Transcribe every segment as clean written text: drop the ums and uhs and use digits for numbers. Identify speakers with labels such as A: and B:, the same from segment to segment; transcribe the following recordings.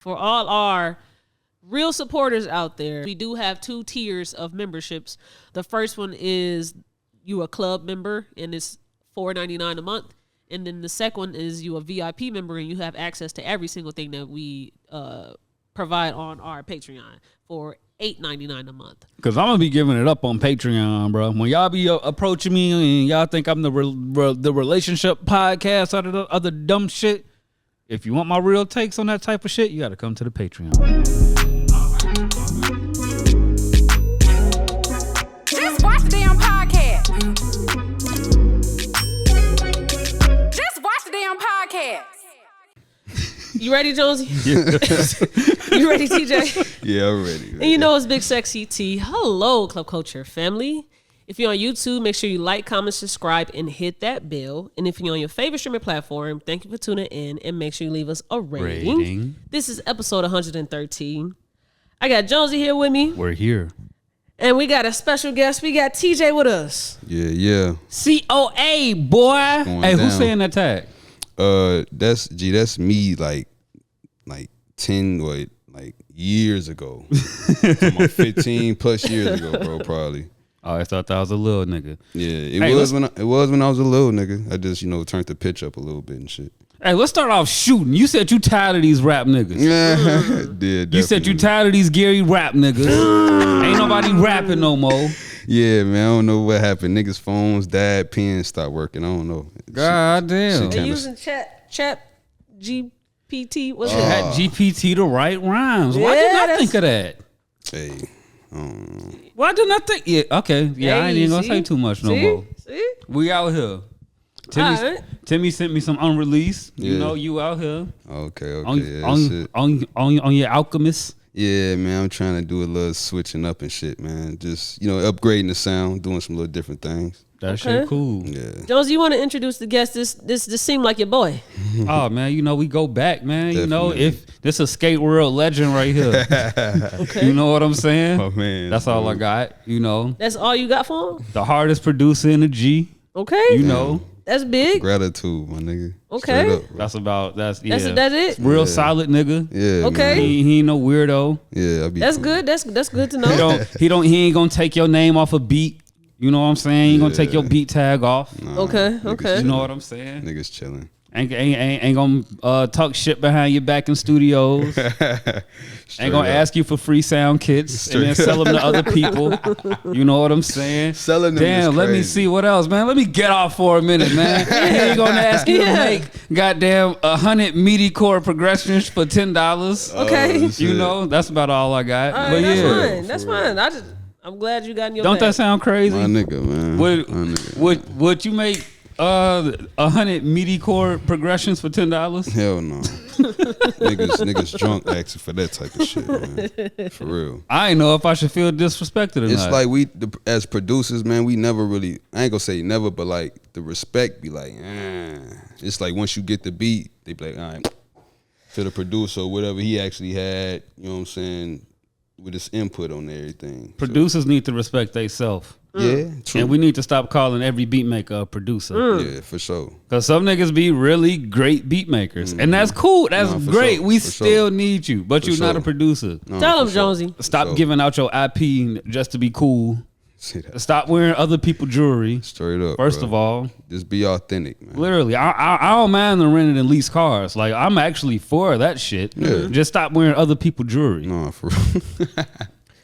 A: For all our real supporters out there, we do have 2 tiers of memberships. The first one is you a club member, and it's $4.99 a month. And then the second one is you a VIP member, and you have access to every single thing that we provide on our Patreon for $8.99 a month.
B: Because I'm going to be giving it up on Patreon, bro. When y'all be approaching me and y'all think I'm the relationship podcast out of the other dumb shit, if you want my real takes on that type of shit, you got to come to the Patreon.
C: Just watch the damn podcast. Just watch the damn podcast.
A: You ready, Jonesy?
B: Yeah.
A: You ready, TJ?
D: Yeah, I'm ready.
A: And you know it's Big Sexy T. Hello, Club Culture family. If you're on YouTube, make sure you like, comment, subscribe, and hit that bell. And if you're on your favorite streaming platform, thank you for tuning in, and make sure you leave us a rating. This is episode 113. I got Jonesy here with me.
B: We're here.
A: And we got a special guest. We got TJ with us.
D: Yeah.
B: COA, boy.
D: Going
B: hey,
D: down.
B: Who's saying that tag?
D: That's me like 10 years ago. 15 plus years ago, bro, probably.
B: Oh, I thought that was a little nigga.
D: Yeah, it was when I was a little nigga. I just, turned the pitch up a little bit and shit.
B: Hey, let's start off shooting. You said you tired of these rap niggas.
D: Yeah,
B: you said you tired of these Gary rap niggas. Ain't nobody rapping no more.
D: Yeah, man, I don't know what happened. Niggas' phones died, pens stopped working. I don't know.
B: God damn.
A: They using chat GPT. What's
B: Chat GPT to write rhymes. Why didn't I think of that?
D: Hey, I don't know.
B: Why didn't I think? Yeah, okay. Yeah, I ain't even gonna say too much no more.
A: See?
B: We out here. Timmy sent me some unreleased.
D: Yeah.
B: You know, you out here.
D: Okay.
B: On your Alchemist.
D: Yeah, man, I'm trying to do a little switching up and shit, man. Just, upgrading the sound, doing some little different things.
B: That shit cool.
D: Yeah.
A: Jones, you want to introduce the guest? This seemed like your boy.
B: Oh, man, we go back, man.
D: Definitely.
B: If this is a skate world legend right here.
A: Okay.
B: You know what I'm saying?
D: Oh, man.
B: That's all I got,
A: That's all you got for him?
B: The hardest producer in the G.
A: Okay. That's big.
D: Gratitude, my nigga.
A: Okay.
D: Straight up,
B: That's
A: it.
B: Real solid nigga.
D: Yeah.
A: Okay.
D: Man.
B: He ain't no weirdo.
D: Yeah,
A: That's good. That's good to know.
B: He ain't gonna take your name off a beat. You know what I'm saying? He ain't gonna take your beat tag off.
D: Nah,
A: Okay.
B: You know what I'm saying?
D: Niggas chilling.
B: Ain't gonna talk shit behind your back in studios. Ain't gonna ask you for free sound kits and then sell them to other people. You know what I'm saying?
D: Selling them.
B: Damn,
D: is
B: let me
D: crazy.
B: see what else, man. Let me get off for a minute, man. He ain't gonna ask you to make goddamn 100 MIDI chord progressions for $10.
A: Okay.
B: That's about all I got.
A: All right,
B: But yeah,
A: that's fine. I'm glad you got in your
B: don't
A: bag.
B: that sound crazy?
D: My nigga, man.
B: Would you make 100 MIDI chord progressions for $10?
D: Hell no. niggas drunk asking for that type of shit, man. For real.
B: I ain't know if I should feel disrespected or
D: It's
B: not.
D: like as producers, man, we never really, I ain't gonna say never, but like the respect be like, It's like once you get the beat, they be like, all right, to the producer or whatever he actually had, you know what I'm saying, with his input on everything.
B: Producers need to respect themselves.
D: Yeah, true.
B: And we need to stop calling every beat maker a producer.
D: Yeah, for sure.
B: Because some niggas be really great beat makers. And that's cool. That's great.
D: sure,
B: We
D: for
B: still
D: sure.
B: need you. But you're not a producer.
D: No,
A: Tell him,
D: for sure.
A: Jonesy.
B: Stop giving out your IP just to be cool.
D: See that?
B: Stop wearing other people's jewelry.
D: Straight up.
B: First
D: bro.
B: of all.
D: Just be authentic, man.
B: Literally, I don't mind the rented and leased cars. Like, I'm actually for that shit.
D: Yeah.
B: Just stop wearing other people's jewelry.
D: No, for real.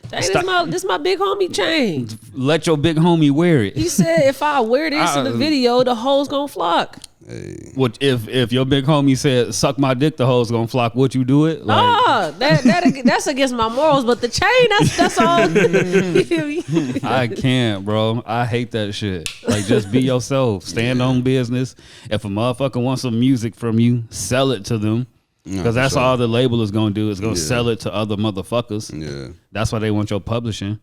A: Hey, this my big homie chain.
B: Let your big homie wear it.
A: He said if I wear this in the video, the hoes gonna flock.
D: Hey.
B: What if your big homie said suck my dick, the hoes gonna flock? Would you do it? Like,
A: That's against my morals. But the chain, that's all. You feel me?
B: I can't, bro. I hate that shit. Like, just be yourself. Stand on business. If a motherfucker wants some music from you, sell it to them. Because that's all the label is gonna do. Is gonna sell it to other motherfuckers.
D: Yeah.
B: That's why they want your publishing.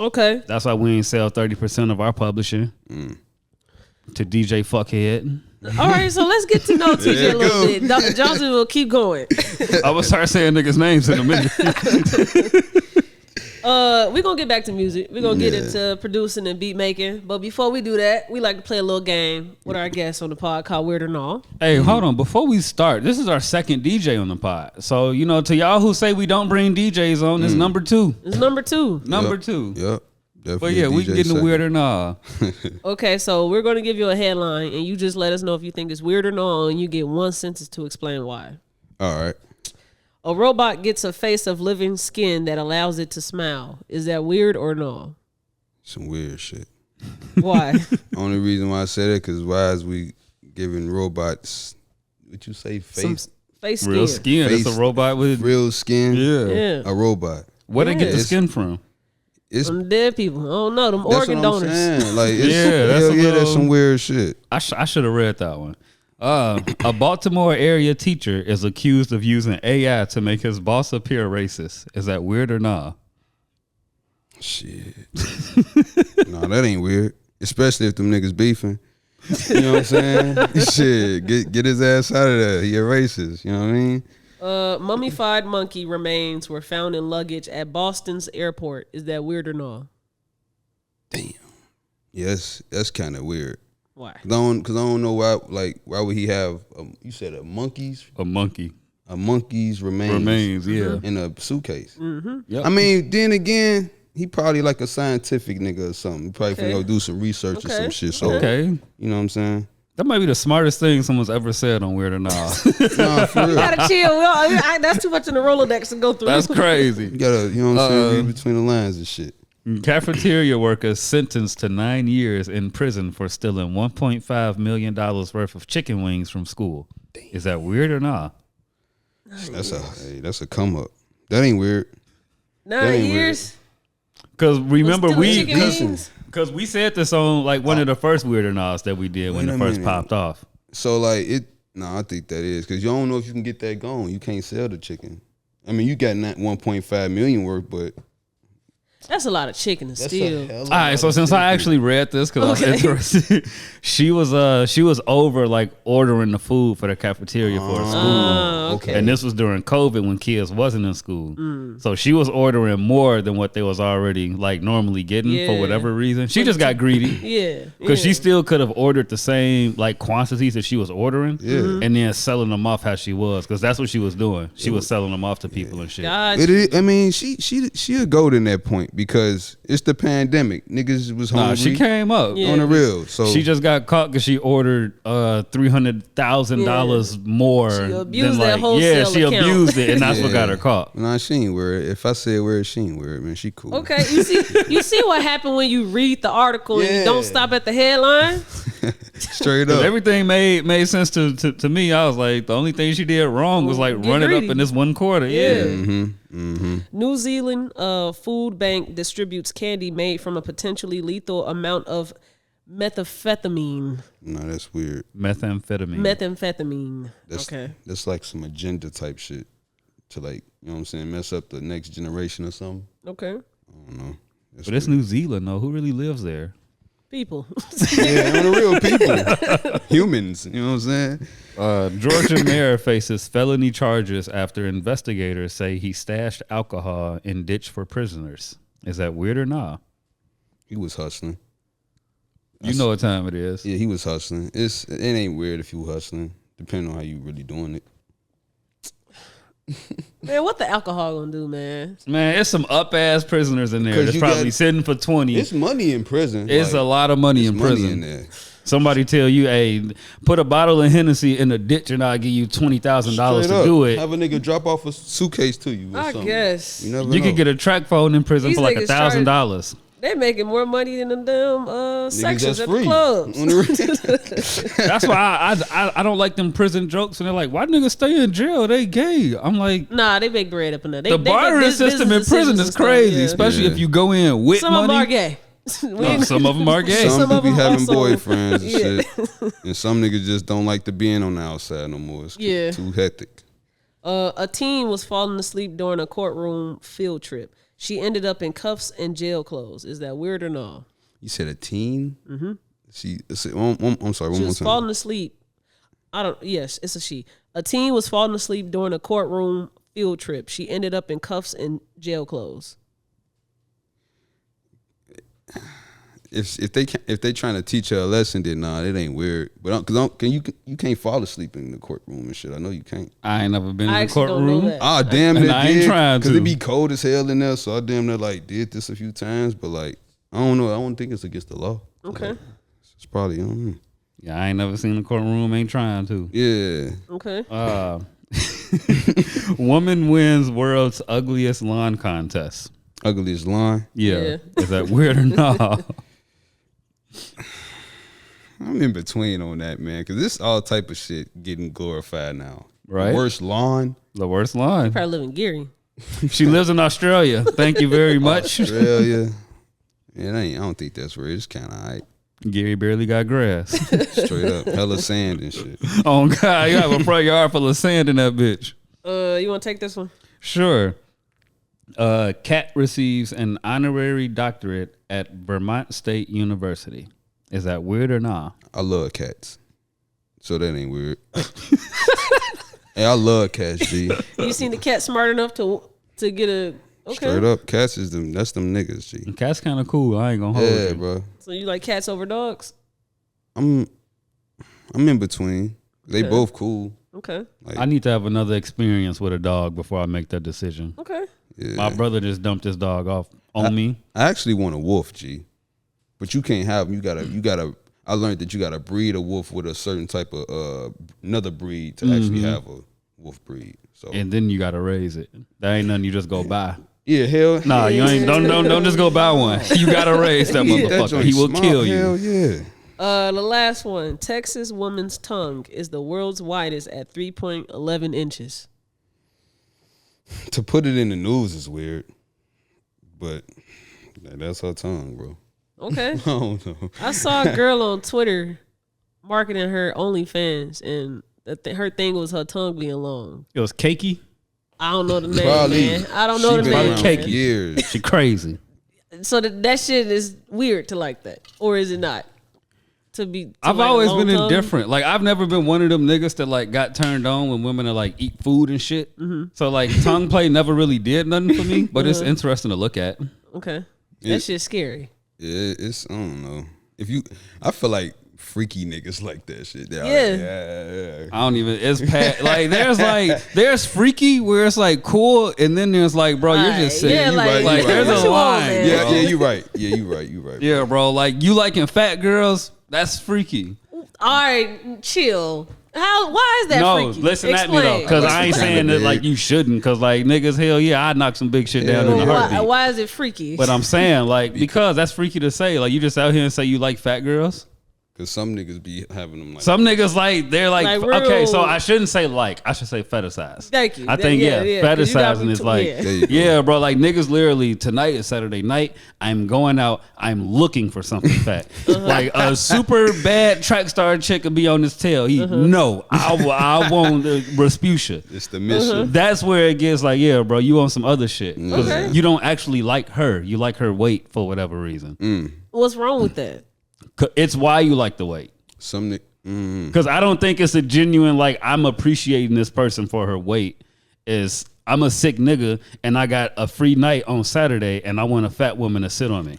A: Okay.
B: That's why we ain't sell 30% of our publishing to DJ Fuckhead.
A: All right, so let's get to know TJ a little bit. Dr. Johnson will keep going.
B: I will start saying niggas' names in a minute.
A: We're gonna get back to music. We're gonna get into producing and beat making. But before we do that, we like to play a little game with our guests on the pod called Weird or No.
B: Hey, hold on. Before we start, this is our second DJ on the pod. So, to y'all who say we don't bring DJs on, it's number 2.
A: It's number 2.
B: Number 2.
D: Yep. Definitely
B: But yeah, we can get in the weird or no.
A: Okay, so we're gonna give you a headline, and you just let us know if you think it's weird or no, and you get one sentence to explain why.
D: All right.
A: A robot gets a face of living skin that allows it to smile. Is that weird or no?
D: Some weird shit.
A: Why?
D: Only reason why I said it because why is we giving robots, what you say, face?
A: Face skin.
B: Real skin.
D: Face,
B: It's a robot with
D: real skin?
A: Yeah.
D: A robot.
B: Where they get the
A: Yeah.
B: skin from?
D: It's,
A: Some dead people. I don't know. Them
D: that's
A: organ
D: what I'm
A: donors.
D: saying. Like, it's,
B: Yeah, that's a
D: that's
B: little-
D: some weird shit.
B: I should have read that one. A Baltimore area teacher is accused of using AI to make his boss appear racist. Is that weird or not?
D: Shit. No, that ain't weird. Especially if them niggas beefing. You know what I'm saying? Shit, get his ass out of there. He a racist. You know what I mean?
A: Mummified monkey remains were found in luggage at Boston's airport. Is that weird or no?
D: Damn. Yes, that's kind of weird.
A: Why?
D: Because I don't know why would he have, you said a monkey's
B: Remains, yeah.
D: in a suitcase.
A: Mm-hmm.
B: Yep.
D: I mean, then again, he probably like a scientific nigga or something. He probably finna go do some research or some shit. So,
B: Okay.
D: you know what I'm saying?
B: That might be the smartest thing someone's ever said on Weird or Not.
D: Nah, for real.
A: You gotta chill. That's too much in the Rolodex to go through.
B: That's crazy.
D: You gotta, you know what I'm saying, read between the lines and shit.
B: Cafeteria workers sentenced to 9 years in prison for stealing $1.5 million worth of chicken wings from school. Damn. Is that weird or not?
D: That's a come up. That ain't weird.
A: 9 years.
B: Because remember
A: Because
B: we said this on like one of the first Weird or Nots that we did when it first popped off.
D: So like I think that is because you don't know if you can get that going. You can't sell the chicken. I mean, you got not 1.5 million worth, but
A: that's a lot of chicken to steal.
B: All right, so since I actually read this because I was interested, she was over like ordering the food for the cafeteria for school.
A: Okay.
B: And this was during COVID when kids wasn't in school. So she was ordering more than what they was already like normally getting for whatever reason. She just got greedy.
A: Yeah.
B: Because she still could have ordered the same like quantities that she was ordering and then selling them off how she was. Because that's what she was doing. She was selling them off to people and shit.
A: God.
D: it is, I mean, she a goat in that point because it's the pandemic. Niggas was hungry.
B: Nah, she came up
D: on the real. So
B: she just got caught because she ordered $300,000 more.
A: She abused
B: than,
A: that
B: like,
A: wholesale
B: she
A: account.
B: abused it, and that's what got her caught.
D: Nah, she ain't weird. If I said weird, she ain't weird, man. She cool.
A: Okay, you see what happened when you read the article and you don't stop at the headline?
D: Straight up.
B: Everything made sense to me. I was like, the only thing she did wrong was like
A: Get
B: run it
A: greedy.
B: up in this one quarter. Yeah.
A: New Zealand food bank distributes candy made from a potentially lethal amount of methamphetamine.
D: Nah, that's weird.
A: Methamphetamine.
D: That's like some agenda type shit to like, you know what I'm saying, mess up the next generation or something.
A: Okay.
D: I don't know.
B: But it's New Zealand though. Who really lives there?
A: People.
D: Yeah, on the real people. Humans, you know what I'm saying?
B: Georgia mayor faces felony charges after investigators say he stashed alcohol in ditch for prisoners. Is that weird or not?
D: He was hustling.
B: You know what time it is.
D: Yeah, he was hustling. It ain't weird if you hustling, depending on how you really doing it.
A: Man, what the alcohol gonna do, man?
B: Man, it's some up ass prisoners in there.
D: 'Cause
B: That's
D: you
B: probably
D: got-
B: sitting for 20.
D: It's money in prison.
B: It's
D: like,
B: a lot of money in
D: money
B: prison.
D: in there.
B: Somebody tell you, hey, put a bottle of Hennessy in the ditch and I'll give you $20,000
D: Straight
B: to
D: up.
B: do it.
D: Have a nigga drop off a suitcase to you. Or
A: I
D: something.
A: guess.
D: You never
B: You
D: know.
B: could get a track phone in prison
A: These
B: for like
A: niggas
B: $1,000.
A: They making more money than the damn
D: Niggas
A: sections
D: that's
A: at
D: free.
A: the clubs.
D: On the
B: That's why I don't like them prison jokes. And they're like, why niggas stay in jail? They gay. I'm like,
A: Nah, they make bread up in there. They
B: the
A: make
B: bartering
A: business
B: system in prison
A: decisions
B: is
A: and stuff,
B: crazy,
A: yeah.
B: especially
D: Yeah.
B: if you go in with
A: Some
B: money.
A: of them are gay.
B: No, some of them are gay.
D: Some
A: Some of
D: people be
A: them
D: having
A: also-
D: boyfriends and
A: Yeah.
D: shit. And some niggas just don't like to being on the outside no more. It's
A: Yeah.
D: too hectic.
A: A teen was falling asleep during a courtroom field trip. She ended up in cuffs and jail clothes. Is that weird or no?
D: You said a teen? Mm-hmm. I'm sorry, one
A: She
D: more
A: was
D: time.
A: falling asleep. Yes, it's a she. A teen was falling asleep during a courtroom field trip. She ended up in cuffs and jail clothes.
D: if they trying to teach her a lesson, then nah, it ain't weird. But because you can't fall asleep in the courtroom and shit. I know you can't.
B: I ain't never been
A: I
B: in the
A: actually don't know
B: courtroom.
A: that.
D: Ah, damn
B: And
D: it,
B: I ain't trying
D: because
B: to.
D: it be cold as hell in there. So I damn near like did this a few times, but like I don't know. I don't think it's against the law.
A: Okay.
D: Like, it's probably I don't know.
B: Yeah, I ain't never seen the courtroom. Ain't trying to.
D: Yeah.
A: Okay.
B: Woman wins world's ugliest lawn contest.
D: Ugliest line.
B: Yeah. Is that weird or not?
D: I'm in between on that, man, because this all type of shit getting glorified now.
B: Right.
D: Worst lawn.
B: The worst lawn.
A: Probably live in Gary.
B: She lives in Australia. Thank you very much.
D: Australia. Yeah, I don't think that's weird. It's kind of alright.
B: Gary barely got grass.
D: Straight up. Hella sand and shit.
B: Oh, God. You have a front yard full of sand in that bitch.
A: You want to take this one?
B: Sure. Cat receives an honorary doctorate at Vermont State University. Is that weird or not?
D: I love cats. So that ain't weird. Hey, I love cats, G.
A: You seen the cat smart enough to get a... Okay.
D: Straight up. Cats is that's them niggas, G.
B: Cat's kind of cool. I ain't gonna hold
D: Yeah,
B: you.
D: bro.
A: So you like cats over dogs?
D: I'm in between. They
A: Okay.
D: both cool.
A: Okay.
D: Like,
B: I need to have another experience with a dog before I make that decision.
A: Okay.
D: yeah.
B: My brother just dumped his dog off on me.
D: I actually want a wolf, G. But you can't have them. You gotta I learned that you gotta breed a wolf with a certain type of another breed to actually have a wolf breed. So
B: And then you gotta raise it. That ain't nothing you just go buy.
D: yeah, hell.
B: Nah, you ain't don't just go buy one. You gotta raise that
D: That
B: motherfucker.
D: joint
B: He will
D: smart,
B: kill you.
D: Hell yeah.
A: The last one. Texas woman's tongue is the world's widest at 3.11 inches.
D: To put it in the news is weird, but that's her tongue, bro.
A: Okay.
D: I don't know.
A: I saw a girl on Twitter marketing her OnlyFans, and her thing was her tongue being long.
B: It was cakey.
A: I don't know the name,
D: Probably.
A: man. I don't know
D: She
A: the
D: been
A: name.
D: around
B: Cakey.
D: for years.
B: She crazy.
A: So that shit is weird to like that, or is it not?
B: I've
A: like a
B: always
A: long
B: been
A: tongue?
B: indifferent. Like I've never been one of them niggas that like got turned on when women are like eat food and shit. So like tongue play never really did nothing for me, but it's interesting to look at.
A: Okay,
D: Yeah.
A: that shit's scary.
D: Yeah, it's I don't know. I feel like freaky niggas like that shit. Yeah.
B: I don't even. It's like there's freaky where it's like cool, and then there's like bro, you're just sick.
A: Yeah,
D: you
A: like,
D: right,
B: like
D: you
B: there's
D: right.
A: what
B: a
A: you want,
B: line.
A: man?
D: Yeah,
B: bro.
D: yeah, you right. Yeah, you right. You right.
B: Yeah, bro. Like you liking fat girls? That's freaky.
A: All right, chill. Why is that
B: No,
A: freaky?
B: listen at me though,
A: Explain.
B: because
D: Like
B: I ain't
D: some
B: saying
D: kinda
B: that
D: big.
B: like you shouldn't, because like niggas, hell yeah, I'd knock some big shit down in a
A: Well,
B: heartbeat.
A: why is it freaky?
B: But I'm saying like because that's freaky to say. Like you just out here and say you like fat girls.
D: Cause some niggas be having them like
B: Some niggas like they're like,
A: Like
B: okay,
A: real-
B: so I shouldn't say like, I should say fetishize.
A: Thank you.
B: I think
A: Yeah, 'cause you got
B: fetishizing
A: me
B: is
A: too-
B: like
A: yeah.
D: There you go.
B: yeah, bro. Like niggas literally tonight is Saturday night. I'm going out. I'm looking for something fat. Like a super bad track star chick could be on his tail. No, I won't Rasputia.
D: it's the mission.
B: That's where it gets like, yeah, bro, you on some other shit. 'Cause
A: Okay.
B: you don't actually like her. You like her weight for whatever reason.
A: What's wrong with that?
B: It's why you like the weight.
D: Some
B: Because I don't think it's a genuine, like, I'm appreciating this person for her weight. Is I'm a sick nigga and I got a free night on Saturday and I want a fat woman to sit on me.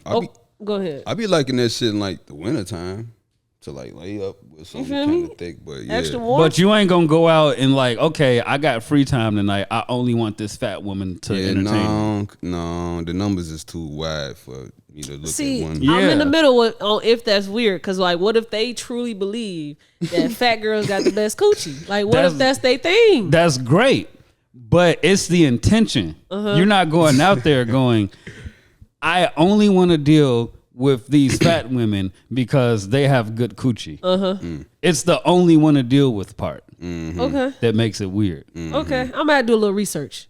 A: Go ahead.
D: I be liking that shit in like the wintertime to like lay up with something
A: feel
D: kind
A: me?
D: of thick. But yeah,
A: Extra warm.
B: But you ain't gonna go out and like, okay, I got free time tonight. I only want this fat woman to
D: yeah,
B: entertain me.
D: no, the numbers is too wide for me to look
A: See,
D: at one.
B: Yeah.
A: I'm in the middle on if that's weird, because like, what if they truly believe that fat girls got the best coochie? Like, what if that's their thing?
B: That's great, but it's the intention. You're not going out there going, I only want to deal with these fat women because they have good coochie. It's the only one to deal with part
A: Okay,
B: that makes it weird.
A: okay. I'm gonna do a little research.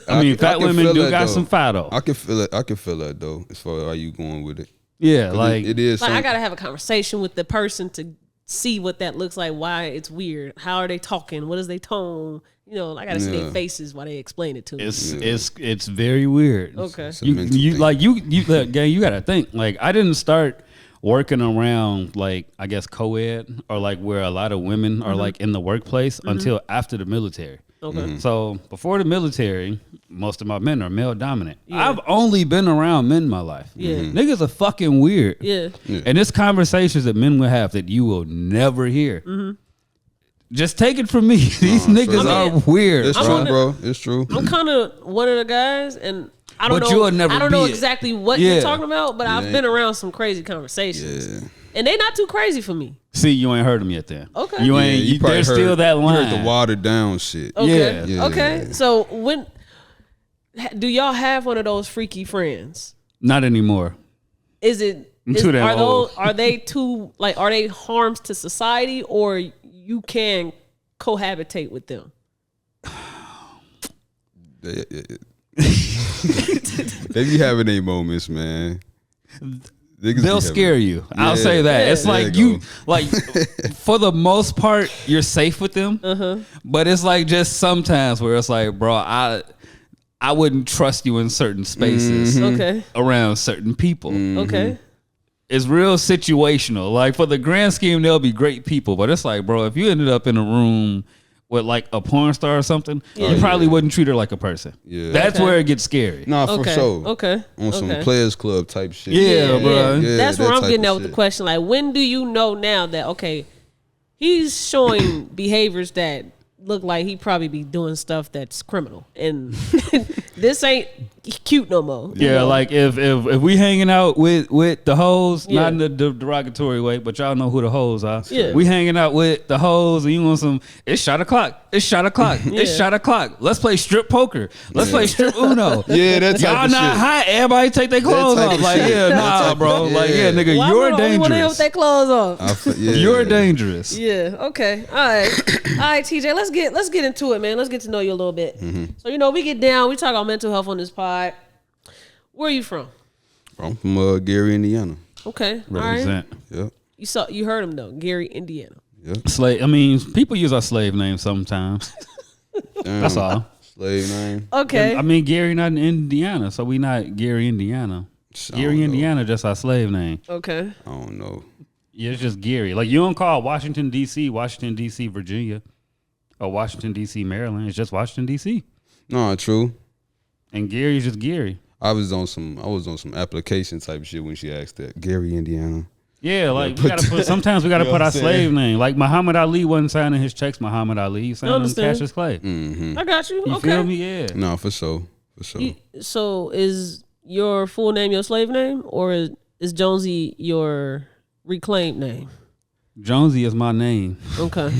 B: I mean,
D: I
B: fat
D: can
B: women
D: feel
B: do
D: that,
B: got
D: though.
B: some fat.
D: I can feel it. I can feel that though. As far as how you going with it,
B: Yeah,
D: 'Cause
B: like
D: it is.
A: Like, I
D: some-
A: gotta have a conversation with the person to see what that looks like. Why it's weird? How are they talking? What is their tone? You know, I gotta see their
D: Yeah.
A: faces while they explain it to me.
B: it's very weird.
A: Okay.
D: It's a
B: You
D: mental
B: you
D: thing.
B: like you look, gang, you gotta think. Like I didn't start working around like I guess co-ed or like where a lot of women
A: Mm-hmm.
B: are like in the workplace until after the military.
A: Okay.
B: So before the military, most of my men are male dominant.
A: Yeah.
B: I've only been around men in my life.
A: Yeah.
B: Niggas are fucking weird.
A: Yeah.
B: And it's conversations that men will have that you will never hear. Just take it from me. These niggas are weird.
D: It's true, bro. It's true.
A: I'm kind of one of the guys, and I don't
B: But
A: know.
B: you'll never
A: I don't know
B: be it.
A: exactly what you're talking about, but I've been around some crazy conversations, and they not too crazy for me.
B: See, you ain't heard them yet then.
A: Okay.
B: You ain't,
D: you probably
B: there's
D: heard,
B: still that line.
D: You heard the watered down shit.
A: Okay.
B: Yeah.
A: Okay. So when do y'all have one of those freaky friends?
B: Not anymore.
A: Is it?
B: I'm too damn old.
A: Are they too are they harms to society, or you can cohabitate with them?
D: They be having their moments, man. Niggas
B: They'll
D: be
B: scare
D: having-
B: you. I'll
D: Yeah.
B: say that.
A: Yeah.
B: It's like
D: There you
B: you
D: go.
B: like for the most part, you're safe with them. But it's like just sometimes where it's like, bro, I wouldn't trust you in certain spaces
A: Okay.
B: around certain people.
A: Okay.
B: It's real situational. Like for the grand scheme, they'll be great people. But it's like, bro, if you ended up in a room with like a porn star or something, you probably wouldn't treat her like a person.
D: Yeah.
B: That's
A: Okay.
B: where it gets scary.
D: Nah, for
A: Okay.
D: sure.
A: Okay.
D: On some
A: Okay.
D: Players Club type shit.
B: Yeah, bro.
D: Yeah,
A: That's
D: that
A: where I'm
D: type
A: getting
D: of
A: at with the
D: shit.
A: question. Like, when do you know now that okay, he's showing behaviors that look like he probably be doing stuff that's criminal, and this ain't cute no more. you
B: Yeah,
A: know?
B: like if we hanging out with the hoes,
A: Yeah.
B: not in the derogatory way, but y'all know who the hoes are.
A: Yeah.
B: We hanging out with the hoes, and you want some? It's shot o'clock. It's shot o'clock. It's
A: Yeah.
B: shot o'clock. Let's play strip poker. Let's play strip Uno.
D: Yeah, that type
B: Y'all
D: of
B: not
D: shit.
B: hot. Everybody take their clothes
D: type
B: off.
D: of
B: Like
D: shit.
B: yeah,
D: That
B: nah,
D: type of-
B: bro. Like yeah, nigga,
A: Why
B: you're
A: am I the only one here with
B: dangerous.
A: their clothes off?
D: Yeah.
B: You're dangerous.
A: Yeah. Okay. All right. All right, TJ. Let's get into it, man. Let's get to know you a little bit. So we get down. We talk about mental health on this pod. Where are you from?
D: I'm from Gary, Indiana.
A: Okay. All right.
B: Represent.
D: Yep.
A: You heard him though, Gary, Indiana.
D: Yep.
B: Slave. I mean, people use our slave names sometimes.
D: Damn.
B: That's all.
D: Slave name.
A: Okay.
B: I mean, Gary not in Indiana, so we not Gary, Indiana.
D: I don't
B: Gary,
D: know.
B: Indiana, just our slave name.
A: Okay.
D: I don't know.
B: Yeah, it's just Gary. Like you don't call Washington D.C., Virginia, or Washington D.C., Maryland. It's just Washington D.C.
D: No, true.
B: And Gary's just Gary.
D: I was on some application type shit when she asked that. Gary, Indiana.
B: Yeah, like we gotta put. Sometimes we gotta
D: You know
B: put
D: what
B: our
D: I'm saying?
B: slave name. Like Muhammad Ali wasn't signing his checks. Muhammad Ali he signed them
A: Understand.
B: Cassius Clay.
A: I got you.
B: You
A: Okay.
B: feel me? Yeah.
D: No, for sure. For sure.
A: So is your full name your slave name, or is Jonesy your reclaimed name?
B: Jonesy is my name.
A: Okay.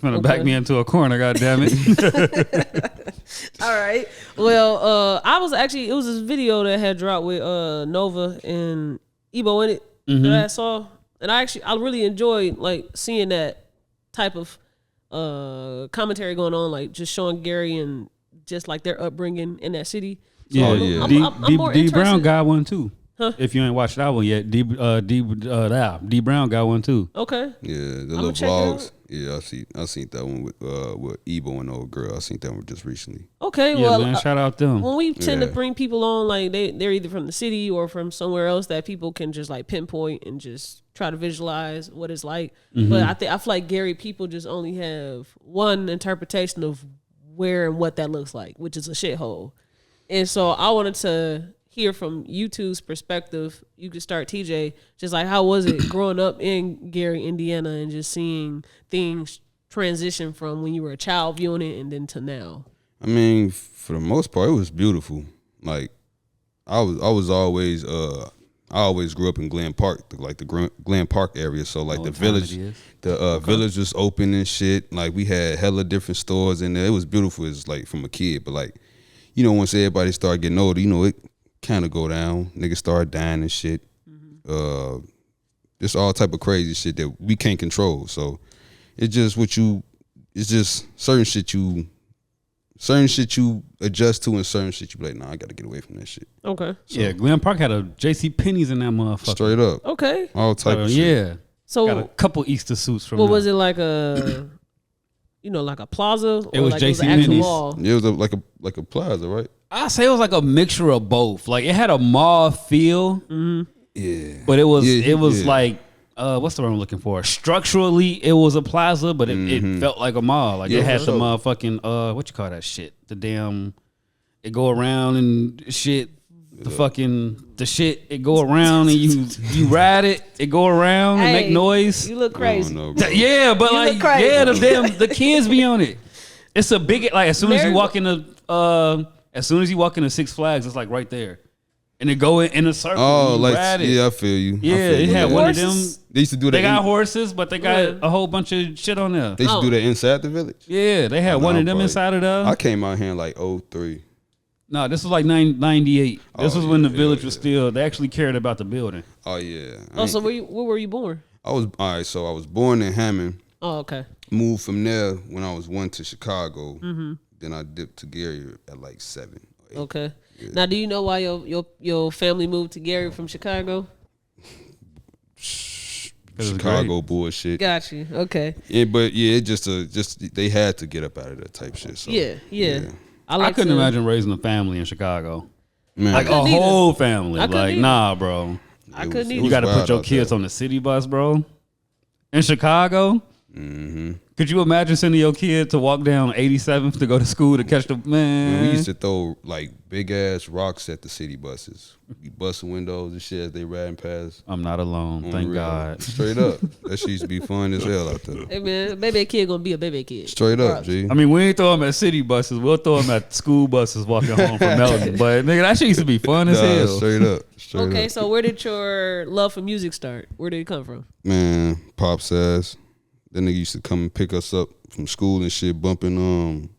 B: Gonna back me into a corner. God damn it.
A: All right. Well, it was this video that had dropped with Nova and Ebo in it that I saw, and I really enjoyed like seeing that type of commentary going on, like just showing Gary and just like their upbringing in that city. So
B: Yeah,
A: I'm-
B: yeah.
A: I'm more
B: D Brown
A: interested.
B: got one too.
A: Huh?
B: If you ain't watched that one yet, D Brown got one too.
A: Okay.
D: Yeah, the
A: I'ma
D: little
A: check it
D: vlogs.
A: out.
D: Yeah, I seen that one with Ebo and the old girl. I seen that one just recently.
A: Okay.
B: Yeah,
A: well,
B: man, shout out them.
A: when we tend to
D: Yeah.
A: bring people on, like they're either from the city or from somewhere else that people can just like pinpoint and just try to visualize what it's like. But I feel like Gary people just only have one interpretation of where and what that looks like, which is a shithole. And so I wanted to hear from you two's perspective. You could start, TJ, just like how was it growing up in Gary, Indiana, and just seeing things transition from when you were a child viewing it and then to now.
D: I mean, for the most part, it was beautiful. Like, I was always I always grew up in Glen Park, like the Glen Park area. So like
B: Know
D: the
B: what time
D: village,
B: it is.
D: the village was open and shit. Like we had hella different stores in there. It was beautiful as like from a kid, but like, once everybody started getting older, it kind of go down. Niggas start dying and shit. Just all type of crazy shit that we can't control. So it's just certain shit you adjust to, and certain shit you be like, nah, I gotta get away from that shit.
A: Okay.
B: Yeah, Glen Park had a J.C. Penney's in that motherfucker.
D: Straight up.
A: Okay.
D: All type of shit.
B: Yeah.
A: So
B: Got a couple Easter suits from
A: what
B: them.
A: was it like a, like a plaza? Or
B: It was
A: like
B: J.C.
A: an actual
B: Penney's.
A: mall?
D: Yeah, it was like a plaza, right?
B: I say it was like a mixture of both. Like it had a mall feel,
D: Yeah.
B: but it was
D: Yeah,
B: like what's the word I'm looking for? Structurally, it was a plaza, but it felt like a mall. Like
D: Yeah,
B: it had
D: for
B: the
D: sure.
B: motherfucking what you call that shit? The damn. it go around and shit. The shit, it go around and you ride it, it go around and make noise.
A: You look crazy.
B: Yeah, but
A: You
B: like,
A: look crazy.
B: yeah, the kids be on it. It's a big, like, as soon as you walk into Six Flags, it's like right there. And it go in a circle.
D: Oh, like,
B: ride it.
D: yeah, I feel you.
B: Yeah, it had one of them.
D: They used to do that.
B: They got horses, but they got a whole bunch of shit on there.
D: They used to do that inside the village.
B: Yeah, they had one of them inside of there.
D: I came out here in like 03.
B: No, this was like 98. This was when the village was still, they actually cared about the building.
D: Oh, yeah.
A: So where were you born?
D: I was born in Hammond.
A: Oh, okay.
D: Moved from there when I was 1 to Chicago. Then I dipped to Gary at like 7 or 8.
A: Okay. Yeah. Now, do you know why your family moved to Gary from Chicago?
D: Chicago bullshit.
A: Got you. Okay.
D: Yeah, but yeah, it just they had to get up out of that type shit. So
A: yeah.
B: I couldn't imagine raising a family in Chicago.
D: Man,
B: like a whole family. Like, nah, bro.
A: I couldn't either.
B: You got to put your kids on the city bus, bro. In Chicago. Could you imagine sending your kid to walk down 87th to go to school to catch the man?
D: We used to throw like big ass rocks at the city buses. We busting windows and shit as they riding past.
B: I'm not alone, thank God.
D: Straight up, that shit used to be fun as hell out there.
A: Hey man, baby kid gonna be a baby kid.
D: Straight up, G.
B: I mean, we ain't throw them at city buses. We'll throw them at school buses walking home from Melton. But nigga, that shit used to be fun as hell.
D: Straight up.
A: Okay, so where did your love for music start? Where did it come from?
D: Man, Pop's ass. That nigga used to come and pick us up from school and shit, bumping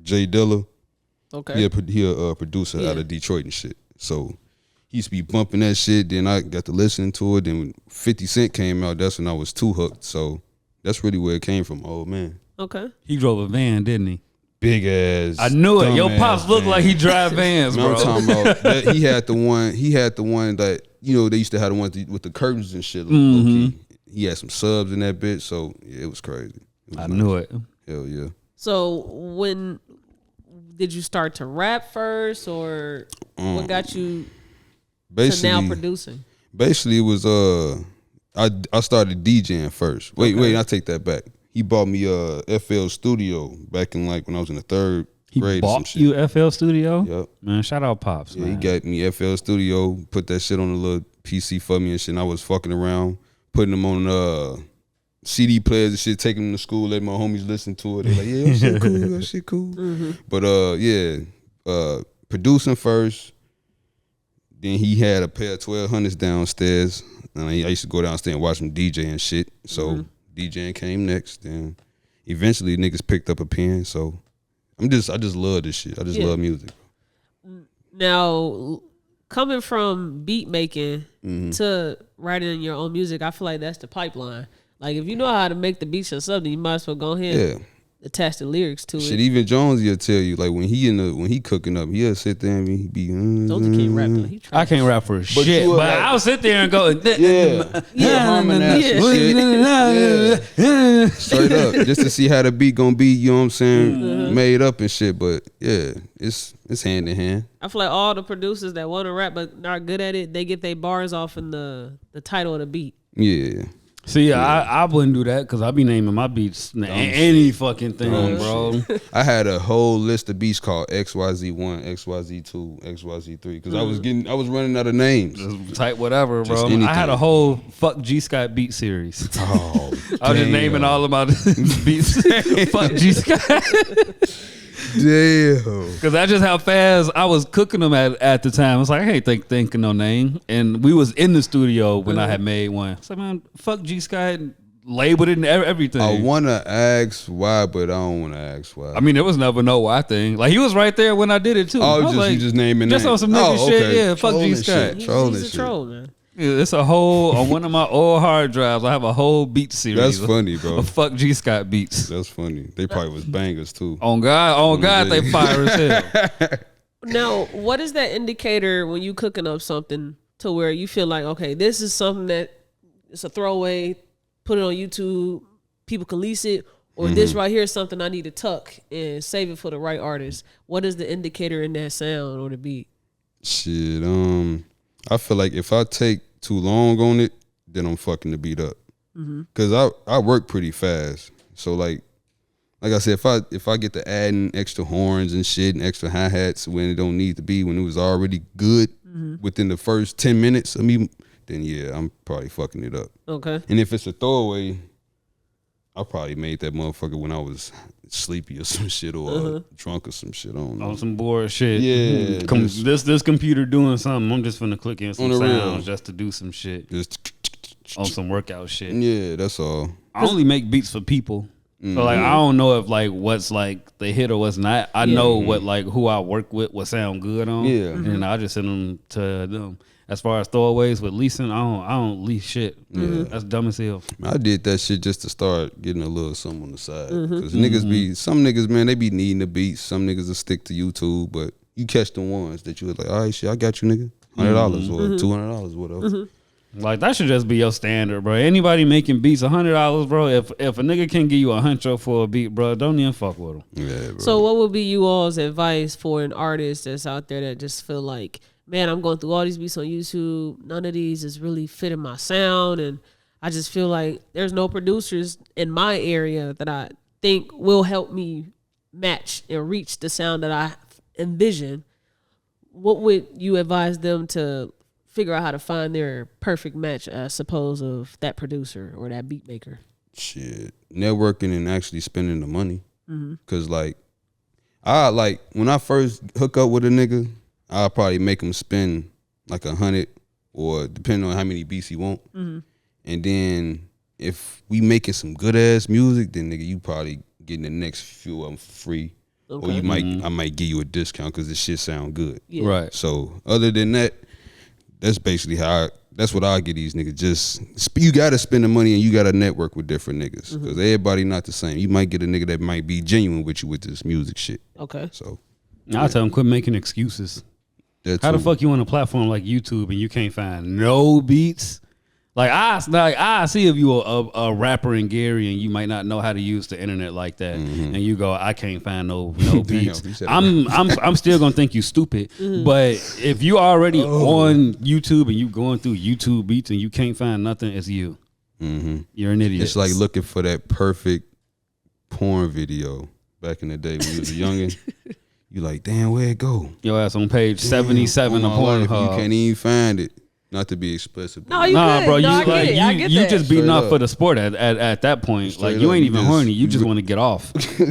D: Jay Dilla.
A: Okay.
D: He a producer out of Detroit and shit. So he used to be bumping that shit. Then I got to listening to it. Then when 50 Cent came out, that's when I was too hooked. So that's really where it came from. Oh man.
A: Okay.
B: He drove a van, didn't he?
D: Big ass.
B: I knew it. Your pops looked like he drive vans, bro.
D: I'm talking about that. He had the one that, you know, they used to have the ones with the curtains and shit. He had some subs in that bitch, so yeah, it was crazy.
B: I knew it.
D: Hell yeah.
A: So when did you start to rap first, or what got you to now producing?
D: Basically, it was I started DJing first. Wait, I take that back. He bought me a FL Studio back in like when I was in the 3rd grade.
B: He bought you FL Studio?
D: Yep.
B: Man, shout out Pops.
D: Yeah,
B: man.
D: he got me FL Studio, put that shit on a little PC for me and shit. And I was fucking around, putting them on CD players and shit, taking them to school, letting my homies listen to it. They like, yeah, that shit cool, that shit cool. But producing first. Then he had a pair of 1200s downstairs, and I used to go downstairs and watch him DJ and shit. So DJing came next. Then eventually niggas picked up a pen. So I just love this shit. I just love music.
A: Now, coming from beat making to writing your own music, I feel like that's the pipeline. Like, if you know how to make the beats or something, you might as well go ahead and attach the lyrics to
D: Shit,
A: it.
D: even Jonesy will tell you, like when he cooking up, he'll sit there and he be.
A: Jonesy can't rap though.
B: I can't rap for shit, but I'll sit there and go,
D: humming that shit. Straight up, just to see how the beat gonna be. You know what I'm saying? Made up and shit, but yeah, it's hand in hand.
A: I feel like all the producers that want to rap but not good at it, they get their bars off in the title of the beat.
D: Yeah.
B: See, I wouldn't do that because I be naming my beats any fucking thing, bro.
D: I had a whole list of beats called XYZ1, XYZ2, XYZ3 because I was running out of names.
B: Just type whatever, bro.
D: Anything.
B: I had a whole Fuck G Scott beat series.
D: Oh,
B: I was just naming all of my beats. Fuck G Scott.
D: Damn.
B: Because that's just how fast I was cooking them at the time. I was like, I ain't thinking no name. And we was in the studio when I had made one. So, man, fuck G Scott, labeled it and everything.
D: I want to ask why, but I don't want to ask why.
B: I mean, there was never no why thing. Like, he was right there when I did it, too.
D: Oh, you just naming names.
B: Just on some nigga shit, yeah, fuck G Scott.
A: He's a troll, man.
B: Yeah, it's a whole, on one of my old hard drives, I have a whole beat series.
D: That's funny, bro.
B: Of fuck G Scott beats.
D: That's funny. They probably was bangers, too.
B: On God, they fire as hell.
A: Now, what is that indicator when you cooking up something to where you feel like, okay, this is something that it's a throwaway, put it on YouTube, people can lease it, or this right here is something I need to tuck and save it for the right artist? What is the indicator in that sound or the beat?
D: Shit, I feel like if I take too long on it, then I'm fucking the beat up. Cause I work pretty fast, so like like I said, if I get to adding extra horns and shit and extra hi-hats when it don't need to be, when it was already good within the first 10 minutes of me, then yeah, I'm probably fucking it up.
A: Okay.
D: And if it's a throwaway, I probably made that motherfucker when I was sleepy or some shit or drunk or some shit. I don't know.
B: On some bored shit.
D: Yeah.
B: This computer doing something. I'm just finna click in some
D: On the real.
B: sounds just to do some shit.
D: Just
B: On some workout shit.
D: yeah, that's all.
B: I only make beats for people. So like I don't know if like what's like the hit or what's not. I know what like who I work with would sound good on.
D: Yeah.
B: And I just send them to them. As far as throwaways with leasing, I don't lease shit. That's dumb as hell.
D: I did that shit just to start getting a little something on the side. Cause niggas be, some niggas, man, they be needing the beats. Some niggas will stick to YouTube, but you catch the ones that you was like, all right, shit, I got you, nigga. $100 or $200, whatever.
B: Like that should just be your standard, bro. Anybody making beats $100, bro. If a nigga can give you $100 for a beat, bro, don't even fuck with him.
D: Yeah, bro.
A: So what would be you all's advice for an artist that's out there that just feel like, man, I'm going through all these beats on YouTube. None of these is really fitting my sound. And I just feel like there's no producers in my area that I think will help me match and reach the sound that I envision. What would you advise them to figure out how to find their perfect match, I suppose, of that producer or that beat maker?
D: Shit, networking and actually spending the money. Cause like, when I first hook up with a nigga, I'll probably make him spend like 100 or depending on how many beats he want. And then if we making some good ass music, then nigga, you probably getting the next few of them for free.
A: Okay.
D: Or I might give you a discount because this shit sound good.
A: Yeah.
B: Right.
D: So other than that, that's basically that's what I get these niggas. Just, you gotta spend the money and you gotta network with different niggas. Because everybody not the same. You might get a nigga that might be genuine with you with this music shit.
A: Okay.
D: So
B: I'll tell them quit making excuses. How the fuck you on a platform like YouTube and you can't find no beats? Like I see if you a rapper in Gary and you might not know how to use the internet like that, and you go, I can't find no beats. I'm still gonna think you stupid. But if you already on YouTube and you going through YouTube beats and you can't find nothing, it's you. You're an idiot.
D: It's like looking for that perfect porn video back in the day when you was a youngin'. You like, damn, where it go?
B: Your ass on page 77 of Pornhub.
D: You can't even find it. Not to be explicit.
A: No, you
B: nah,
A: good.
B: bro,
A: No,
B: you just beating
D: Straight
B: up
D: up.
B: for the sport at that point.
D: Straight
B: like you
D: up,
B: ain't
D: you
B: even
D: just-
B: horny. You just want to get off.
D: You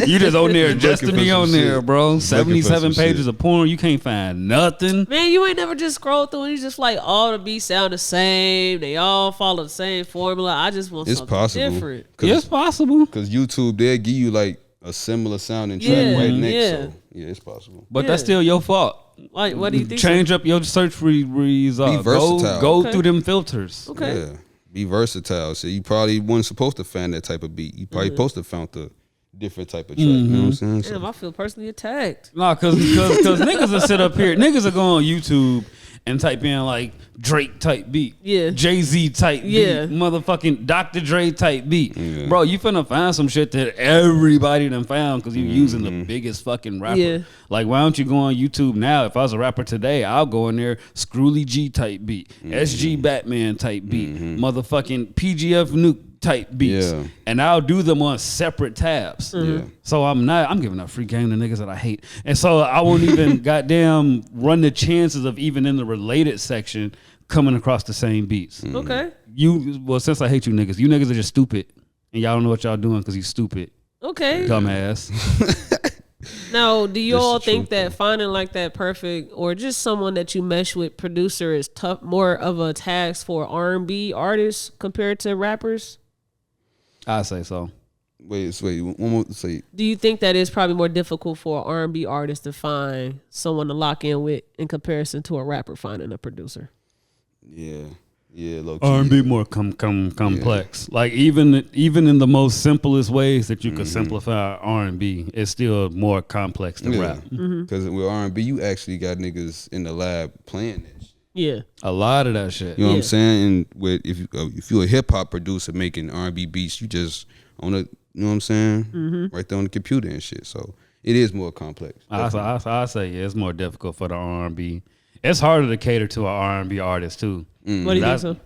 B: You just on there just to
D: looking
B: be
D: for
B: on
D: some
B: there,
D: shit.
B: bro.
D: Looking for some
B: 77 pages
D: shit.
B: of porn. You can't find nothing.
A: Man, you ain't never just scroll through and you just like all the beats sound the same. They all follow the same formula. I just want
D: It's
A: something
D: possible.
A: different.
B: It's possible,
D: Because YouTube, they'll give you like a similar sounding track
A: Yeah,
D: right next.
A: yeah.
D: So yeah, it's possible.
B: but that's
A: Yeah.
B: still your fault.
A: Like, what do you think?
B: Change up your search results.
D: Be versatile.
B: Go
A: Okay.
B: through them filters.
A: Okay.
D: Yeah. Be versatile. So you probably wasn't supposed to find that type of beat. You probably supposed to found the different type of track. You know what I'm saying? So,
A: Damn, I feel personally attacked.
B: Nah, cause niggas will sit up here. Niggas will go on YouTube and type in like Drake type beat,
A: Yeah.
B: Jay-Z type
A: Yeah.
B: beat, motherfucking Dr. Dre type beat.
D: Yeah.
B: Bro, you finna find some shit that everybody done found because you using the biggest fucking rapper.
A: Yeah.
B: Like, why don't you go on YouTube now? If I was a rapper today, I'll go in there, Screwly G type beat, SG Batman type beat, motherfucking PGF Nuke type beats,
D: Yeah.
B: and I'll do them on separate tabs.
D: Yeah.
B: So I'm giving up free game to niggas that I hate. And so I won't even goddamn run the chances of even in the related section coming across the same beats.
A: Okay.
B: Since I hate you niggas are just stupid. And y'all don't know what y'all doing because you stupid.
A: Okay.
B: Dumbass.
A: Now, do you
D: That's
A: all
D: the
A: think
D: truth,
A: that finding like that perfect or just someone that you mesh with producer is tough, more of a task for R&B artists compared to rappers?
B: I say so.
D: wait, one more. Say,
A: Do you think that it's probably more difficult for an R&B artist to find someone to lock in with in comparison to a rapper finding a producer?
D: yeah, low key.
B: R&B more complex. Like even in the most simplest ways that you could simplify R&B, it's still more complex than rap.
D: Because with R&B, you actually got niggas in the lab playing that shit.
A: Yeah.
B: A lot of that shit.
D: You know what
A: Yeah.
D: I'm saying? And with if you're a hip hop producer making R&B beats, you just on a, you know what I'm saying? Right there on the computer and shit. So it is more complex.
B: I say yeah, it's more difficult for the R&B. It's harder to cater to an R&B artist too.
A: What do you think so?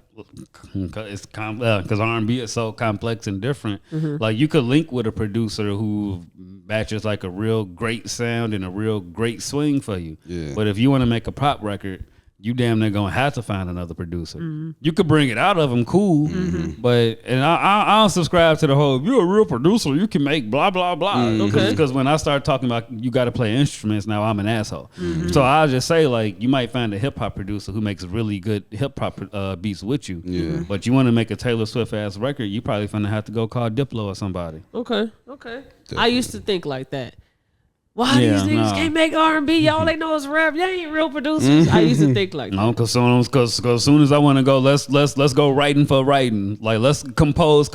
B: because R&B is so complex and different. Like you could link with a producer who matches like a real great sound and a real great swing for you.
D: Yeah.
B: But if you want to make a pop record, you damn near gonna have to find another producer. You could bring it out of them, cool. But I don't subscribe to the whole, if you're a real producer, you can make blah blah blah. Because when I start talking about you got to play instruments, now I'm an asshole. So I'll just say like you might find a hip hop producer who makes really good hip hop beats with you.
D: Yeah.
B: But you want to make a Taylor Swift ass record, you probably finna have to go call Diplo or somebody.
A: Okay. I used to think like that. Why these niggas can't make R&B? Y'all they know is rap. Y'all ain't real producers. I used to think like that.
B: No, because as soon as I want to go, let's go writing for writing. Like let's compose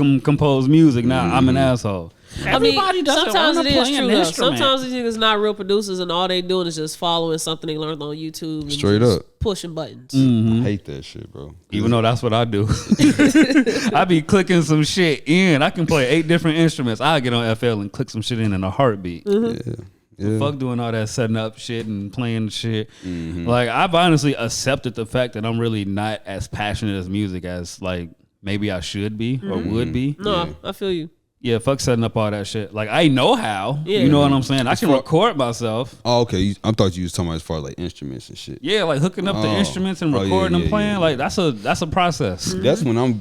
B: music. Now I'm an asshole.
A: Everybody does sometimes it is true though.
B: Instrument.
A: Sometimes these niggas not real producers and all they doing is just following something they learned on YouTube. And
D: Straight
A: just
D: up.
A: pushing buttons.
D: I hate that shit, bro.
B: Even though that's what I do. I be clicking some shit in. I can play 8 different instruments. I get on FL and click some shit in a heartbeat.
D: Yeah.
B: Fuck doing all that setting up shit and playing shit. Like I've honestly accepted the fact that I'm really not as passionate as music as like maybe I should be or would be.
A: No, I feel you.
B: Yeah, fuck setting up all that shit. Like I know how.
A: Yeah.
B: You know what I'm saying? I can record myself.
D: Oh, okay. I thought you was talking about as far as like instruments and shit.
B: Yeah, like hooking up the instruments and recording and playing. Like that's a process.
D: That's when I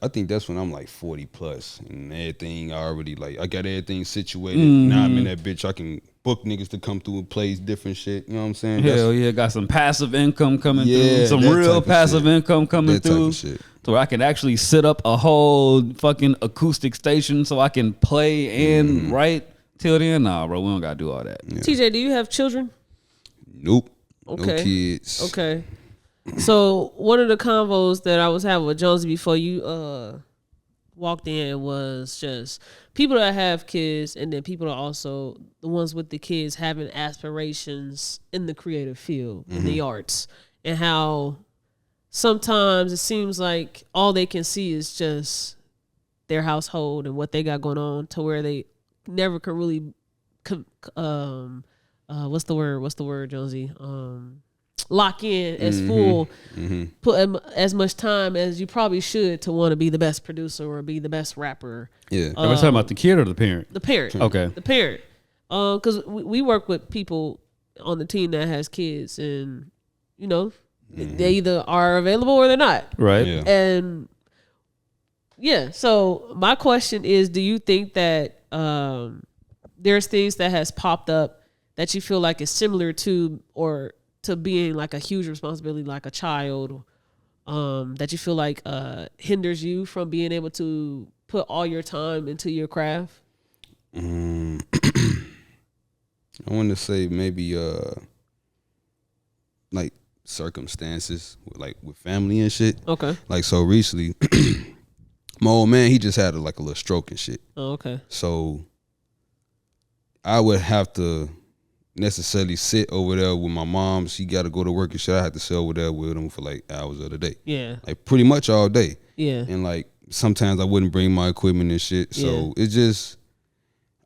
D: think that's when I'm like 40 plus and everything. I already like I got everything situated. Now I'm in that bitch. I can book niggas to come through and play different shit. You know what I'm saying?
B: Hell yeah, got some passive income coming through. Some
D: that
B: real
D: type of
B: passive
D: shit.
B: income coming
D: That type
B: through.
D: of shit.
B: So where I can actually set up a whole fucking acoustic station so I can play and write. Till then, nah, bro, we don't gotta do all that.
D: Yeah.
A: TJ, do you have children?
D: Nope.
A: Okay.
D: No kids.
A: Okay. So one of the convos that I was having with Jonesy before you walked in was just people that have kids and then people that also the ones with the kids having aspirations in the creative field, in the arts, and how sometimes it seems like all they can see is just their household and what they got going on to where they never could really what's the word Jonesy, lock in as full, put as much time as you probably should to want to be the best producer or be the best rapper.
D: Yeah.
B: Are we talking about the kid or the parent?
A: The parent.
B: Okay.
A: The parent. Because we work with people on the team that has kids, and you know, they either are available or they're not.
B: Right.
D: Yeah.
A: And yeah, so my question is, do you think that there's things that has popped up that you feel like is similar to or to being like a huge responsibility like a child, that you feel like hinders you from being able to put all your time into your craft?
D: I want to say maybe like circumstances with family and shit.
A: Okay.
D: Like so recently my old man, he just had a little stroke and shit.
A: Oh, okay.
D: So I would have to necessarily sit over there with my mom. She got to go to work and shit. I had to sit over there with him for like hours of the day.
A: Yeah.
D: Like pretty much all day.
A: Yeah.
D: And like sometimes I wouldn't bring my equipment and shit. So it's just,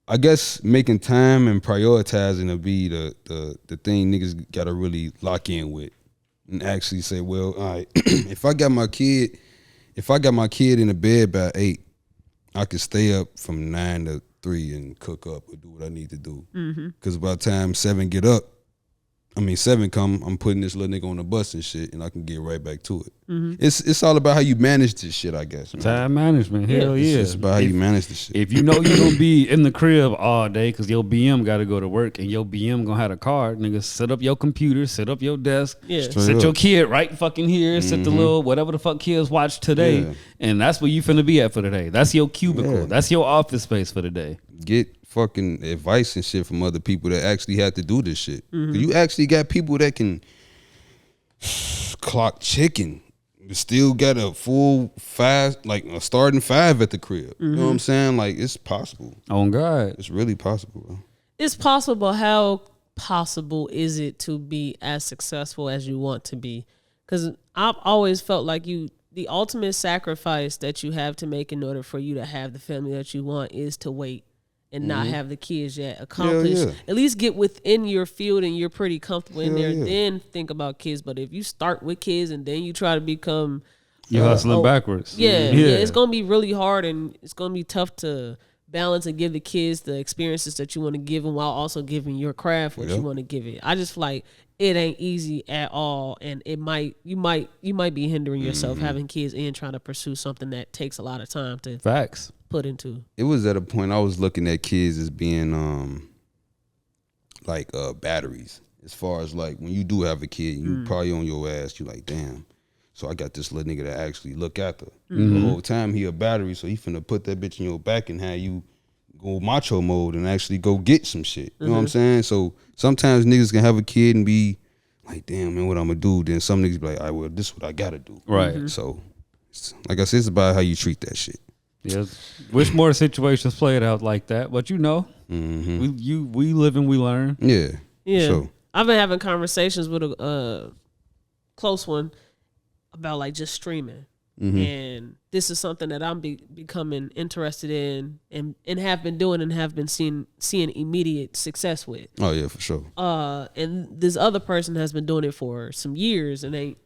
D: I guess making time and prioritizing to be the thing niggas got to really lock in with and actually say, well, all right, if I got my kid in the bed by 8, I could stay up from 9 to 3 and cook up or do what I need to do. Because by the time 7 come, I'm putting this little nigga on the bus and shit, and I can get right back to it. It's all about how you manage this shit, I guess. Man.
B: Time management, hell yeah.
D: It's about how you manage this shit.
B: If you know you're gonna be in the crib all day because your BM got to go to work and your BM gonna have a car, nigga, set up your computer, set up your desk, sit your kid right fucking here, sit the little whatever the fuck kids watch today, and that's where you finna be at for the day. That's your cubicle. That's your office space for the day.
D: Get fucking advice and shit from other people that actually have to do this shit. You actually got people that can clock chicken. You still got a full 5, like a starting 5 at the crib. You know what I'm saying? Like it's possible.
B: On God.
D: It's really possible, bro.
A: It's possible. How possible is it to be as successful as you want to be? Because I've always felt like the ultimate sacrifice that you have to make in order for you to have the family that you want is to wait and not have the kids yet accomplished. At least get within your field and you're pretty comfortable in there. Then think about kids. But if you start with kids and then you try to become
B: You hustling backwards.
A: Yeah, it's gonna be really hard, and it's gonna be tough to balance and give the kids the experiences that you want to give them while also giving your craft what you want to give it. I just feel like it ain't easy at all, and you might be hindering yourself having kids and trying to pursue something that takes a lot of time to put into.
D: It was at a point I was looking at kids as being like batteries. As far as like when you do have a kid, you probably on your ass. You like, damn. So I got this little nigga that actually look after. The whole time he a battery, so he finna put that bitch in your back and have you go macho mode and actually go get some shit. You know what I'm saying? So sometimes niggas can have a kid and be like, damn, man, what I'm gonna do? Then some niggas be like, all right, well, this is what I gotta do.
B: Right.
D: So, like I said, it's about how you treat that shit.
B: Yeah. Wish more situations played out like that, but we live and we learn.
D: Yeah.
A: Yeah.
D: So.
A: I've been having conversations with a close one about like just streaming. And this is something that I'm becoming interested in and have been doing and have been seeing immediate success with.
D: Oh yeah, for sure.
A: And this other person has been doing it for some years and ain't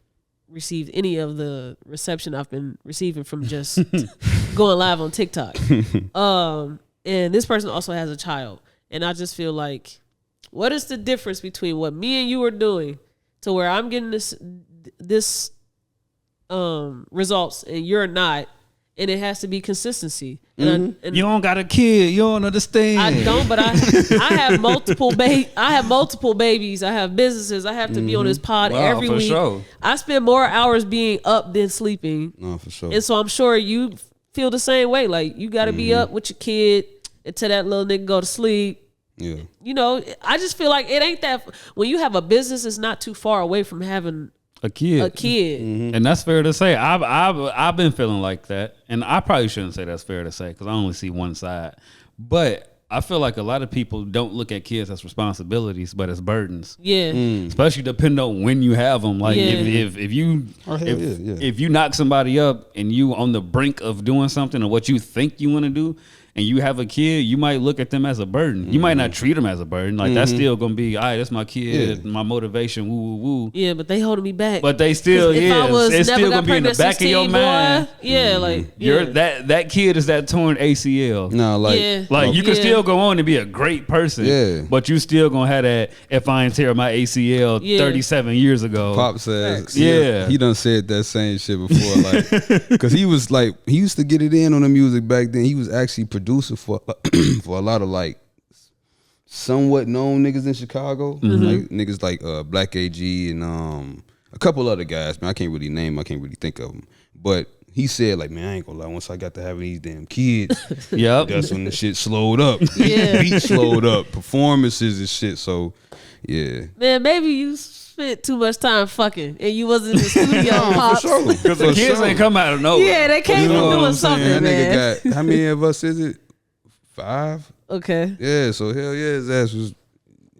A: received any of the reception I've been receiving from just going live on TikTok. And this person also has a child. And I just feel like, what is the difference between what me and you are doing to where I'm getting this results and you're not, and it has to be consistency. And
B: You don't got a kid, you don't understand.
A: I don't, but I have multiple babies. I have businesses. I have to be on this pod every week.
B: Sure.
A: I spend more hours being up than sleeping.
D: No, for sure.
A: And so I'm sure you feel the same way. Like you got to be up with your kid until that little nigga go to sleep.
D: Yeah.
A: You know, I just feel like it ain't that. When you have a business, it's not too far away from having
B: a kid. And that's fair to say. I've been feeling like that, and I probably shouldn't say that's fair to say because I only see one side. But I feel like a lot of people don't look at kids as responsibilities, but as burdens.
A: Yeah.
B: Especially depending on when you have them. Like if you knock somebody up and you on the brink of doing something or what you think you want to do, and you have a kid, you might look at them as a burden. You might not treat them as a burden. Like that's still gonna be, all right, that's my kid, my motivation, woo woo woo.
A: Yeah, but they holding me back.
B: But they still, it's still gonna be in the back of your mind. That kid is that torn ACL.
D: No, like
B: you can still go on and be a great person. But you still gonna have that if I ain't tear my ACL 37 years ago.
D: Pop says, he done said that same shit before, like, because he was like, he used to get it in on the music back then. He was actually producer for a lot of like somewhat known niggas in Chicago, like niggas like Black AG and a couple other guys. Man, I can't really think of them. But he said like, man, I ain't gonna lie. Once I got to having these damn kids, that's when the shit slowed up. Beat slowed up, performances and shit. So yeah,
A: man, maybe you spent too much time fucking and you wasn't in the studio. Pops.
B: Because the kids ain't come out of nowhere.
A: Yeah, they came from doing something,
D: that
A: man.
D: Nigga got, how many of us is it? 5?
A: Okay.
D: Yeah, so hell yeah, his ass was.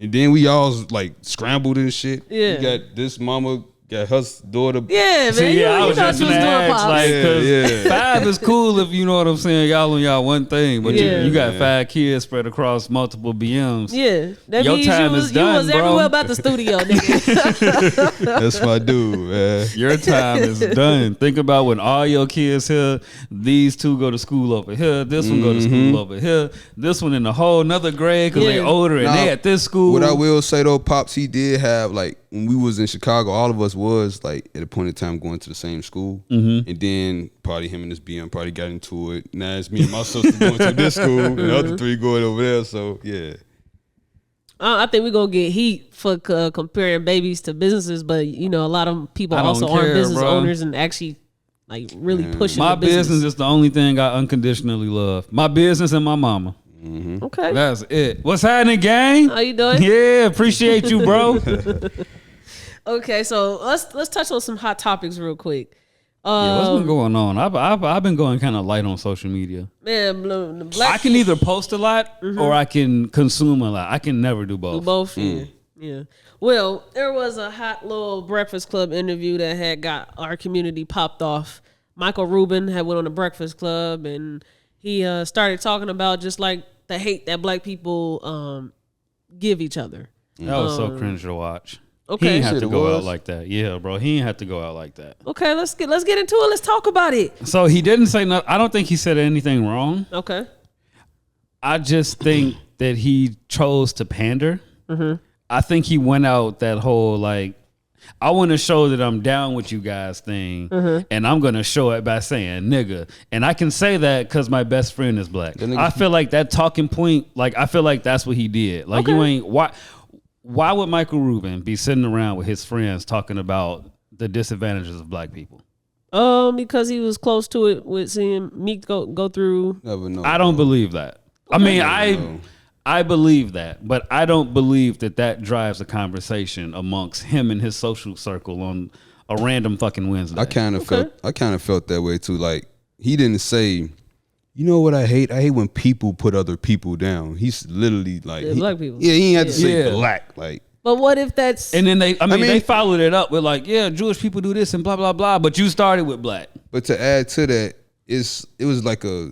D: And then we all like scrambled and shit.
A: Yeah.
D: We got this mama, got her daughter.
A: Yeah, man.
B: See,
A: I
B: was just gonna ask, like, 5 is cool if you know what I'm saying. Y'all on y'all one thing, but you got 5 kids spread across multiple BMs.
A: Yeah, that
B: your
A: means
B: time is done,
A: you was everywhere about the studio, nigga.
D: That's my dude, man.
B: Your time is done. Think about when all your kids here. These 2 go to school over here. This one go to school over here. This one in a whole nother grade because they older and they at this school.
D: What I will say though, Pops, he did have like when we was in Chicago, all of us was like at a point in time going to the same school, and then probably him and this BM probably got into it. Now it's me and my sister going to this school, and the other 3 going over there. So yeah,
A: I think we're gonna get heat for comparing babies to businesses, but you know a lot of people also aren't business owners and actually like really pushing.
B: My
A: the business
B: is the only thing I unconditionally love. My business and my mama.
A: Okay,
B: that's it. What's happening, gang?
A: How you doing?
B: Yeah, appreciate you, bro.
A: Okay, so let's touch on some hot topics real quick.
B: What's been going on? I've been going kind of light on social media.
A: Man,
B: I can either post a lot or I can consume a lot. I can never do both.
A: Do both, yeah. Well, there was a hot little Breakfast Club interview that had got our community popped off. Michael Rubin had went on the Breakfast Club and he started talking about just like the hate that black people give each other.
B: That was so cringe to watch.
A: Okay.
B: He ain't have
D: Shit,
B: to
D: it
B: go out
D: was.
B: like that. Yeah, bro. He ain't have to go out like that.
A: Okay, let's get into it. Let's talk about it.
B: So he didn't say nothing. I don't think he said anything wrong.
A: Okay.
B: I just think that he chose to pander. I think he went out that whole like, I want to show that I'm down with you guys thing, and I'm going to show it by saying nigga. And I can say that because my best friend is black. I feel like that talking point, like I feel like that's what he did. Like you ain't, why would Michael Rubin be sitting around with his friends talking about the disadvantages of black people?
A: Because he was close to it with seeing Meek go through.
D: Never know.
B: I don't believe that. I mean, I believe that, but I don't believe that drives a conversation amongst him and his social circle on a random fucking Wednesday.
D: I kind of felt that way too. Like he didn't say, you know what I hate? I hate when people put other people down. He's literally like
A: black people.
D: Yeah, he ain't had to say
B: Yeah.
D: black. Like,
A: But what if that's
B: And then they followed it up with like, yeah, Jewish people do this and blah blah blah. But you started with black.
D: but to add to that, it was like a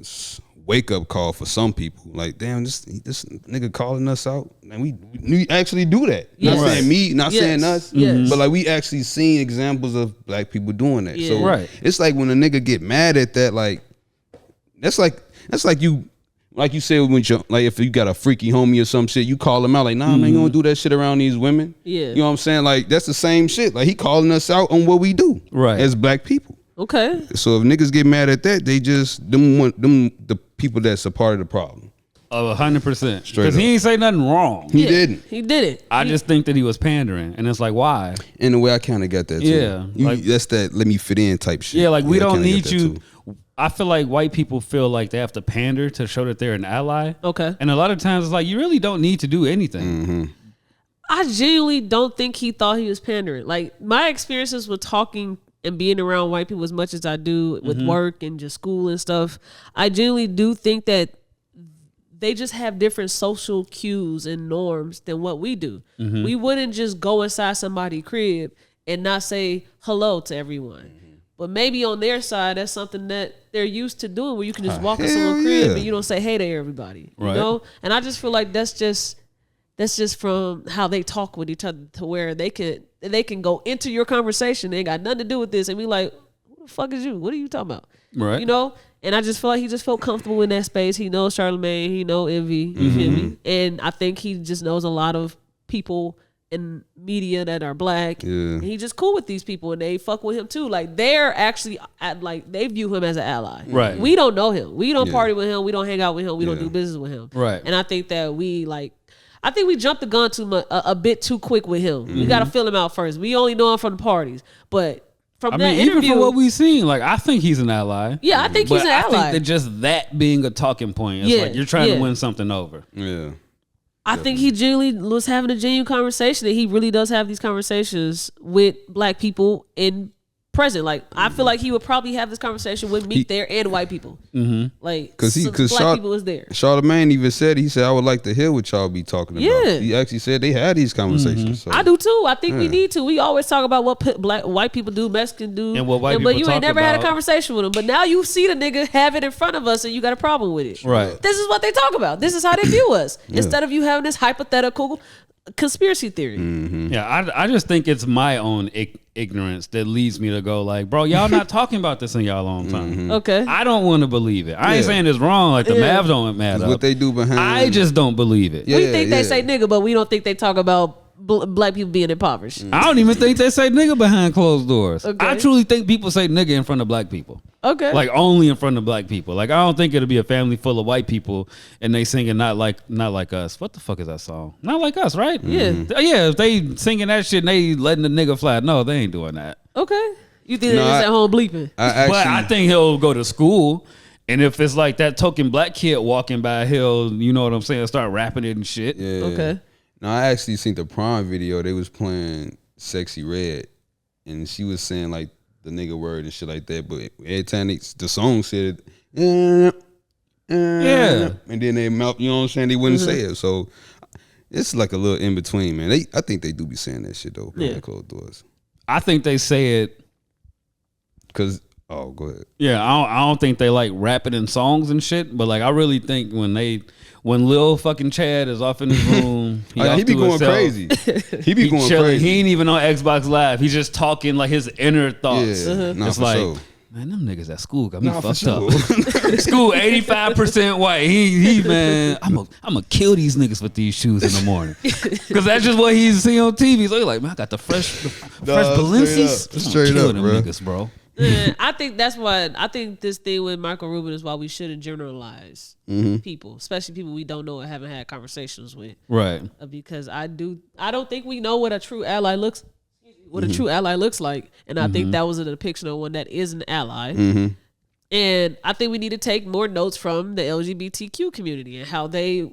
D: wake up call for some people. Like, damn, this nigga calling us out, and we actually do that.
A: Yes.
D: Not saying me, not
A: Yes.
D: saying us,
A: Yes.
D: but like we actually seen examples of black people doing that.
A: Yeah.
D: So
B: Right.
D: it's like when a nigga get mad at that, like that's like you. Like you said, when like if you got a freaky homie or some shit, you call him out like, nah, man, you don't do that shit around these women.
A: Yeah.
D: You know what I'm saying? Like that's the same shit. Like he calling us out on what we do,
B: Right.
D: as black people.
A: okay?
D: So if niggas get mad at that, they just them the people that's a part of the problem.
B: 100%.
D: Straight
B: Because
D: up.
B: he ain't say nothing wrong.
D: He didn't.
A: He didn't.
B: I just think that he was pandering, and it's like, why?
D: In a way, I kind of got that too.
B: Yeah, like-
D: that's that let me fit in type shit.
B: Yeah, like we
D: I
B: don't
D: kinda get
B: need
D: that
B: you.
D: too.
B: I feel like white people feel like they have to pander to show that they're an ally.
A: Okay.
B: And a lot of times it's like you really don't need to do anything.
A: I genuinely don't think he thought he was pandering. Like my experiences with talking and being around white people as much as I do with work and just school and stuff, I genuinely do think that they just have different social cues and norms than what we do. We wouldn't just go inside somebody's crib and not say hello to everyone. But maybe on their side, that's something that they're used to doing, where you can just walk in someone's crib
D: yeah.
A: and you don't say hey to everybody.
B: Right.
A: You know? And I just feel like that's just from how they talk with each other, to where they can go into your conversation. They ain't got nothing to do with this, and be like, "Who the fuck is you? What are you talking about?"
B: Right.
A: You know. And I just feel like he just felt comfortable in that space. He knows Charlamagne. He know Envy. You feel me? And I think he just knows a lot of people in media that are black.
D: Yeah.
A: And he just cool with these people, and they fuck with him too. Like they're actually like they view him as an ally.
B: Right.
A: We don't know him. We don't
D: Yeah.
A: party with him. We don't hang out with him. We don't
D: Yeah.
A: do business with him.
B: Right.
A: And I think that I think we jumped the gun too much, a bit too quick with him. We got to feel him out first. We only know him from the parties, but from
B: I
A: that
B: mean, even
A: interview,
B: from what we've seen, like I think he's an ally.
A: yeah, I think
B: But
A: he's an
B: I
A: ally.
B: think that just that being a talking point, it's
A: Yeah,
B: like you're trying
A: yeah.
B: to win something over.
D: Yeah.
A: I think he genuinely was having a genuine conversation, and he really does have these conversations with black people in present. Like I feel like he would probably have this conversation with Meek there and white people. Like
D: Cause
A: black people was there.
D: Charlamagne even said, he said, I would like to hear what y'all be talking about.
A: Yeah.
D: He actually said they had these conversations. So.
A: I do too. I think we need to. We always talk about what white people do, Mexican do,
B: And what white
A: but
B: people
A: you
B: talk
A: ain't never had a
B: about.
A: conversation with them. But now you see the nigga have it in front of us, and you got a problem with it.
B: Right.
A: This is what they talk about. This is how they view us. Instead of you having this hypothetical conspiracy theory.
B: Yeah, I just think it's my own ignorance that leads me to go like, bro, y'all not talking about this in y'all long time.
A: Okay.
B: I don't want to believe it. I ain't
D: Yeah.
B: saying it's wrong. Like the
A: Yeah.
B: Mavs don't matter.
D: What they do behind.
B: I just don't believe it.
D: Yeah.
A: We think they say nigga, but we don't think they talk about black people being impoverished.
B: I don't even think they say nigga behind closed doors.
A: Okay.
B: I truly think people say nigga in front of black people.
A: Okay.
B: Like only in front of black people. Like I don't think it'll be a family full of white people and they singing not like us. What the fuck is that song? Not like us, right?
A: Yeah.
B: Yeah, if they singing that shit and they letting the nigga fly. No, they ain't doing that.
A: Okay. You think
D: No,
A: they're just
D: I-
A: at home bleeping?
B: But I think he'll go to school, and if it's like that token black kid walking by, he'll, you know what I'm saying, start rapping it and shit.
D: Yeah.
A: Okay.
D: Now I actually seen the prom video. They was playing Sexy Red, and she was saying like the nigga word and shit like that. But every time the song said, yeah, and then they mouth, you know what I'm saying? They wouldn't say it. So it's like a little in between, man. I think they do be saying that shit though.
A: Yeah.
D: Behind closed doors.
B: I think they say it.
D: Cause Oh, go ahead.
B: Yeah, I don't think they like rapping in songs and shit, but like I really think when Lil fucking Chad is off in his room,
D: he be going crazy. He be going
B: chilling.
D: crazy.
B: He ain't even on Xbox Live. He's just talking like his inner thoughts.
D: Yeah,
B: It's
D: for
B: like,
D: sure.
B: man, them niggas at school got me
D: Nah, for
B: fucked
D: sure.
B: up. School 85% white. He man, I'm gonna kill these niggas with these shoes in the morning. Cause that's just what he's seeing on TV. So he's like, man, I got the fresh Balenci's.
D: Straight up,
B: them
D: bro.
B: niggas, bro.
A: I think that's why I think this thing with Michael Rubin is why we shouldn't generalize people, especially people we don't know and haven't had conversations with.
B: Right.
A: Because I don't think we know what a true ally looks like, and I think that was a depiction of one that is an ally. And I think we need to take more notes from the LGBTQ community and how they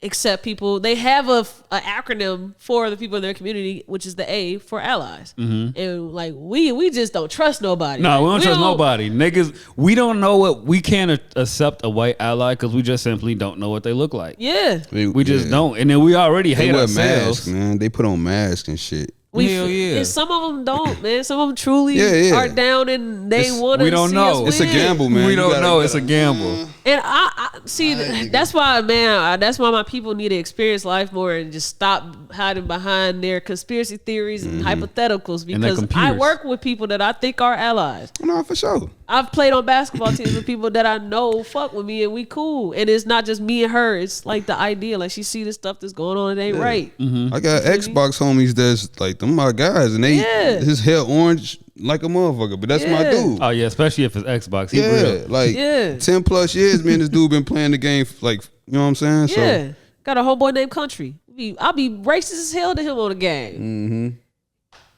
A: accept people. They have a acronym for the people in their community, which is the A for allies. And like we just don't trust nobody.
B: No,
A: like,
B: we don't trust nobody. Niggas, we don't know we can't accept a white ally because we just simply don't know what they look like.
A: Yeah.
B: We just don't. And then we already hate
D: wear
B: ourselves.
D: masks, man. They put on masks and shit.
B: Hell yeah.
A: And some of them don't, man. Some of them truly are down and they want to.
B: We don't know.
D: It's a gamble, man.
B: We don't know. It's a gamble.
A: And I see. That's why, man. That's why my people need to experience life more and just stop hiding behind their conspiracy theories and hypotheticals. Because I work with people that I think are allies.
D: No, for sure.
A: I've played on basketball teams with people that I know fuck with me and we cool. And it's not just me and her. It's like the idea. Like she see the stuff that's going on. It ain't right.
D: I got Xbox homies that's like them my guys, and they his hair orange like a motherfucker. But that's my dude.
B: Oh yeah, especially if it's Xbox. He real.
D: Like 10+ years, man. This dude been playing the game. Like, you know what I'm saying?
A: Yeah.
D: So,
A: got a homeboy named Country. I'll be racist as hell to him on the game.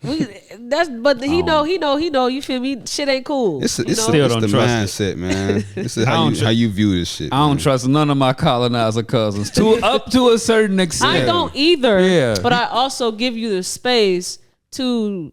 A: But he know. You feel me? Shit ain't cool.
D: It's the
B: trust
D: mindset, man. This is how you view this shit.
B: I don't trust none of my colonizer cousins up to a certain extent.
A: I don't either.
B: Yeah.
A: But I also give you the space to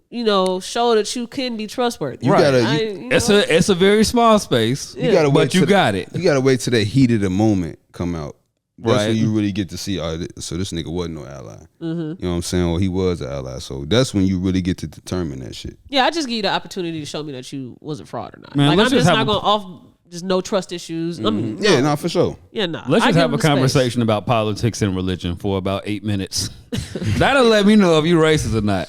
A: show that you can be trustworthy.
B: It's a very small space.
D: You gotta wait.
B: But you got it.
D: You gotta wait till that heat of the moment come out. That's
B: Right.
D: when you really get to see. So this nigga wasn't no ally. You know what I'm saying? Or he was an ally. So that's when you really get to determine that shit.
A: Yeah, I just give you the opportunity to show me that you wasn't fraud or not.
B: Man,
A: like
B: let's
A: I'm
B: just
A: just
B: have
A: not gonna just no trust issues.
D: Yeah, for sure.
A: Yeah, nah.
B: Let's
A: I
B: just
A: give
B: have
A: him
B: a
A: the space.
B: conversation about politics and religion for about 8 minutes. That'll let me know if you racist or not.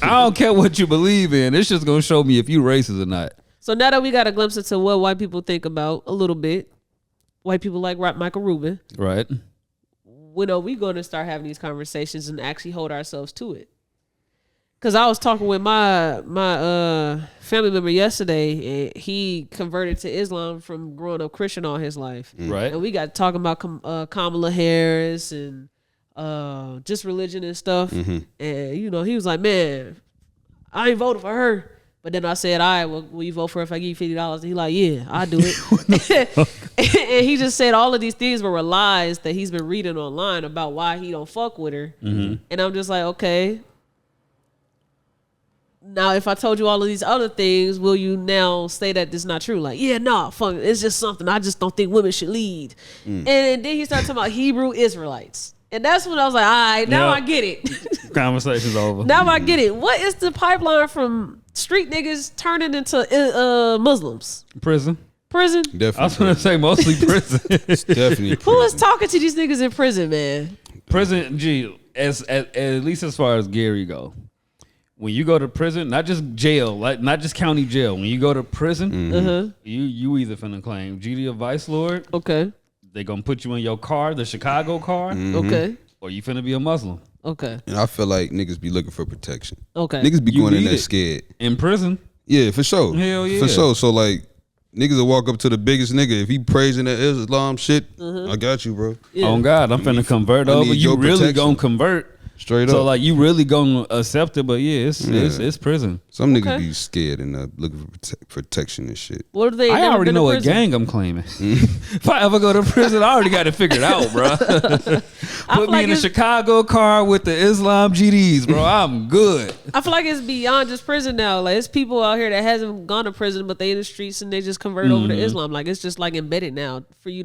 B: I don't care what you believe in. It's just gonna show me if you racist or not.
A: So now that we got a glimpse into what white people think about a little bit, white people like Michael Rubin,
B: Right.
A: when are we going to start having these conversations and actually hold ourselves to it? Because I was talking with my family member yesterday, and he converted to Islam from growing up Christian all his life.
B: Right.
A: And we got talking about Kamala Harris and just religion and stuff. And he was like, "Man, I ain't voting for her." But then I said, "All right, well, will you vote for her if I give you $50?" And he like, "Yeah, I'll do it." And he just said all of these things were lies that he's been reading online about why he don't fuck with her. And I'm just like, okay. Now, if I told you all of these other things, will you now say that this is not true? Like, yeah, nah, fuck, it's just something. I just don't think women should lead. And then he started talking about Hebrew Israelites. And that's when I was like, all right, now I get it.
B: Conversation's over.
A: Now I get it. What is the pipeline from street niggas turning into Muslims?
B: Prison.
D: Definitely.
B: I was gonna say mostly prison.
D: Definitely.
A: Who is talking to these niggas in prison, man?
B: Prison, at least as far as Gary go. When you go to prison, not just jail, like not just county jail. When you go to prison, you either finna claim GD of Vice Lord.
A: Okay.
B: They gonna put you in your car, the Chicago car.
A: Okay.
B: Or you finna be a Muslim.
A: Okay.
D: And I feel like niggas be looking for protection.
A: Okay.
D: Niggas be
B: You
D: going in
B: need
D: there
B: it.
D: scared.
B: In prison.
D: Yeah, for sure.
B: Hell yeah.
D: For sure. So like, niggas will walk up to the biggest nigga. If he praising that Islam shit, I got you, bro.
A: Yeah.
B: Oh God, I'm finna convert
D: I
B: over.
D: need
B: You
D: your
B: really
D: protection.
B: gonna convert.
D: Straight
B: So
D: up.
B: like you really gonna accept it, but yeah, it's prison.
D: Some niggas
A: Okay.
D: be scared and looking for protection and shit.
A: What do they?
B: I
A: never
B: already
A: been
B: know
A: to
B: what
A: prison?
B: gang I'm claiming. If I ever go to prison, I already got it figured out, bro. Put me
A: like
B: in a
A: it's-
B: Chicago car with the Islam GDs, bro. I'm good.
A: I feel like it's beyond just prison now. Like it's people out here that hasn't gone to prison, but they in the streets and they just convert over to Islam. Like it's just like embedded now for you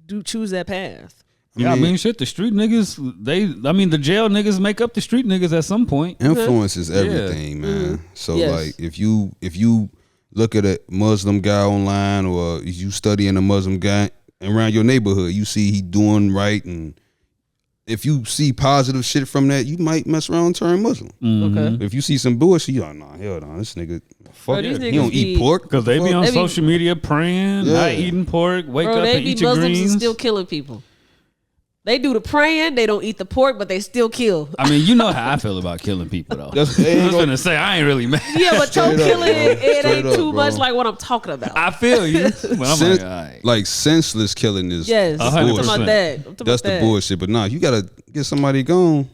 A: to choose that path.
B: Yeah, I mean, shit. The street niggas, the jail niggas make up the street niggas at some point.
D: Influence is everything, man. So
A: Yes.
D: like, if you look at a Muslim guy online, or you studying a Muslim guy around your neighborhood, you see he doing right, and if you see positive shit from that, you might mess around and turn Muslim.
A: Okay.
D: If you see some bullshit, you're like, nah, hell no, this nigga, fuck
A: these
D: he
A: niggas
D: don't eat pork.
B: Because they be on
A: They be-
B: social media praying,
D: Yeah.
B: not eating pork, wake
A: Bro,
B: up
A: they
B: and
A: be
B: eat your
A: Muslims and
B: greens.
A: still killing people. They do the praying, they don't eat the pork, but they still kill.
B: I mean, you know how I feel about killing people, though.
D: That's-
B: I
D: they ain't
B: was
D: gonna-
B: gonna say I ain't really mad.
A: Yeah, but your
D: Straight up,
A: killing,
D: bro.
A: it
D: Straight
A: ain't
D: up,
A: too
D: bro.
A: much like what I'm talking about.
B: I feel you, but I'm
D: Sen-
B: like, all right.
D: like senseless killing is
A: Yes, I'm talking
B: 100%.
A: about that. I'm talking
D: That's
A: about
D: the
A: that.
D: bullshit. But nah, you gotta get somebody gone.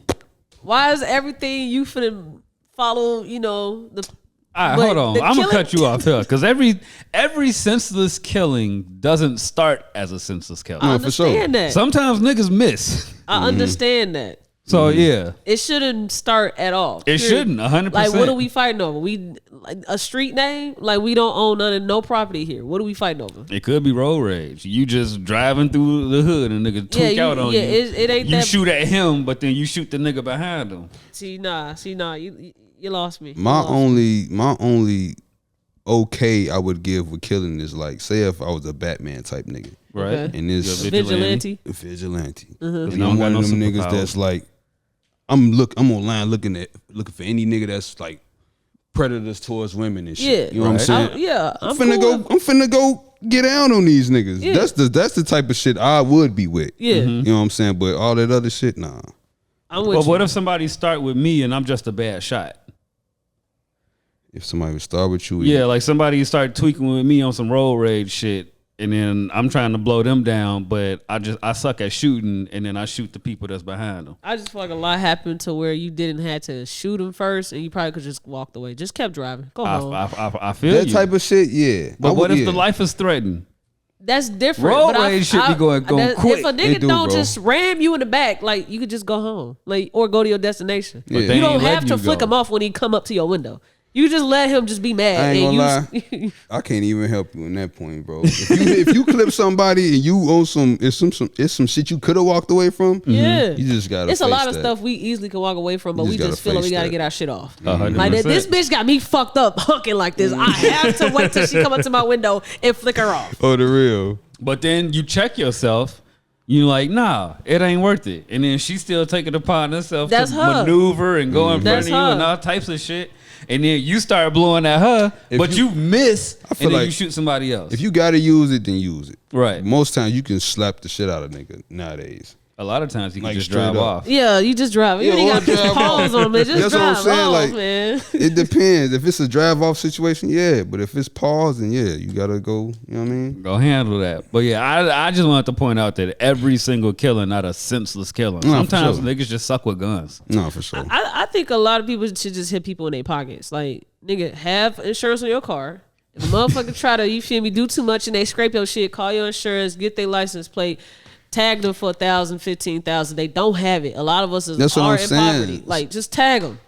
A: Why is everything you finna follow, the
B: All right,
A: but
B: hold on.
A: the
B: I'm gonna
A: killing-
B: cut you off here because every senseless killing doesn't start as a senseless killing.
A: I
D: No, for sure.
A: understand that.
B: Sometimes niggas miss.
A: I understand that.
B: So yeah,
A: It shouldn't start at all.
B: it
A: Period.
B: shouldn't. 100%.
A: Like, what are we fighting over? We like a street name? Like, we don't own no property here. What are we fighting over?
B: It could be road rage. You just driving through the hood and nigga tweak out on you.
A: It ain't
B: You
A: that.
B: shoot at him, but then you shoot the nigga behind him.
A: See, nah. You lost me. You
D: My
A: lost me.
D: only okay I would give with killing is like, say if I was a Batman type nigga,
B: Right?
A: Okay.
D: and this
B: You're a
A: Vigilante.
D: vigilante,
A: Mm-hmm.
D: and
B: don't
D: I'm
B: got
D: one
B: no
D: of them niggas
B: superpowers.
D: that's like, I'm online looking for any nigga that's like predators towards women and shit.
A: Yeah.
D: You know what I'm saying?
A: I'm
D: finna
A: cool.
D: go. I'm finna go get down on these niggas.
A: Yeah.
D: That's the type of shit I would be with.
A: Yeah.
D: You know what I'm saying? But all that other shit, nah.
A: I'm with
B: But
A: you.
B: what if somebody start with me and I'm just a bad shot?
D: If somebody would start with you,
B: Yeah, like somebody start tweaking with me on some road rage shit, and then I'm trying to blow them down, but I suck at shooting, and then I shoot the people that's behind them.
A: I just feel like a lot happened to where you didn't have to shoot him first, and you probably could just walked away. Just kept driving. Go home.
B: I feel
D: that
B: you.
D: type of shit, yeah.
B: But
D: I
B: what
D: would-
B: if the
D: yeah.
B: life is threatened?
A: That's different.
B: Road
A: but
B: rage should be going quick.
A: If a
D: They
A: nigga
D: do,
A: don't
D: bro.
A: just ram you in the back, like, you could just go home, like, or go to your destination.
D: But
A: You
B: they
A: don't
B: ain't
A: have
B: letting
A: to
B: you
A: flick
B: go.
A: him off when he come up to your window. You just let him just be mad.
D: I ain't
A: and
D: gonna lie. I can't even help you in that point, bro. If you clip somebody and you own it's some shit you could have walked away from.
A: Yeah,
D: You just gotta.
A: it's a
D: face
A: lot of
D: that.
A: stuff we easily can walk away from, but
D: You
A: we
D: just
A: just
D: gotta
A: feel like we
D: face
A: gotta
D: that.
A: get our shit off.
B: 100%.
A: Like that, this bitch got me fucked up, hunking like this. I have to wait till she come up to my window and flick her off.
D: Oh, the real.
B: But then you check yourself. You like, nah, it ain't worth it. And then she still take it upon herself
A: That's
B: to
A: her.
B: maneuver and go in front
A: That's
B: of you
A: her.
B: and all types of shit. And then you start blowing at her,
D: If
B: but you miss,
D: I feel
B: and then
D: like
B: you shoot somebody else.
D: If you gotta use it, then use it.
B: Right.
D: Most times you can slap the shit out of nigga nowadays.
B: A lot of times you can
D: Like,
B: just
D: straight
B: drive
D: up.
B: off.
A: Yeah, you just drive. You
D: Yeah,
A: ain't
D: or
A: got to
D: drive
A: pause
D: off.
A: on it. Just
D: That's what I'm
A: drive
D: saying,
A: off,
D: like-
A: man.
D: It depends. If it's a drive off situation, yeah. But if it's pause, then yeah, you gotta go. You know what I mean?
B: Go handle that. But yeah, I just wanted to point out that every single killing, not a senseless killing.
D: No, for
B: Sometimes
D: sure.
B: niggas just suck with guns.
D: No, for sure.
A: I think a lot of people should just hit people in their pockets. Like, nigga, have insurance on your car. If a motherfucker try to, you feel me, do too much and they scrape your shit, call your insurance, get their license plate, tag them for $1,000, $15,000. They don't have it. A lot of us
D: That's what
A: are
D: I'm
A: in
D: saying.
A: poverty. Like, just tag them.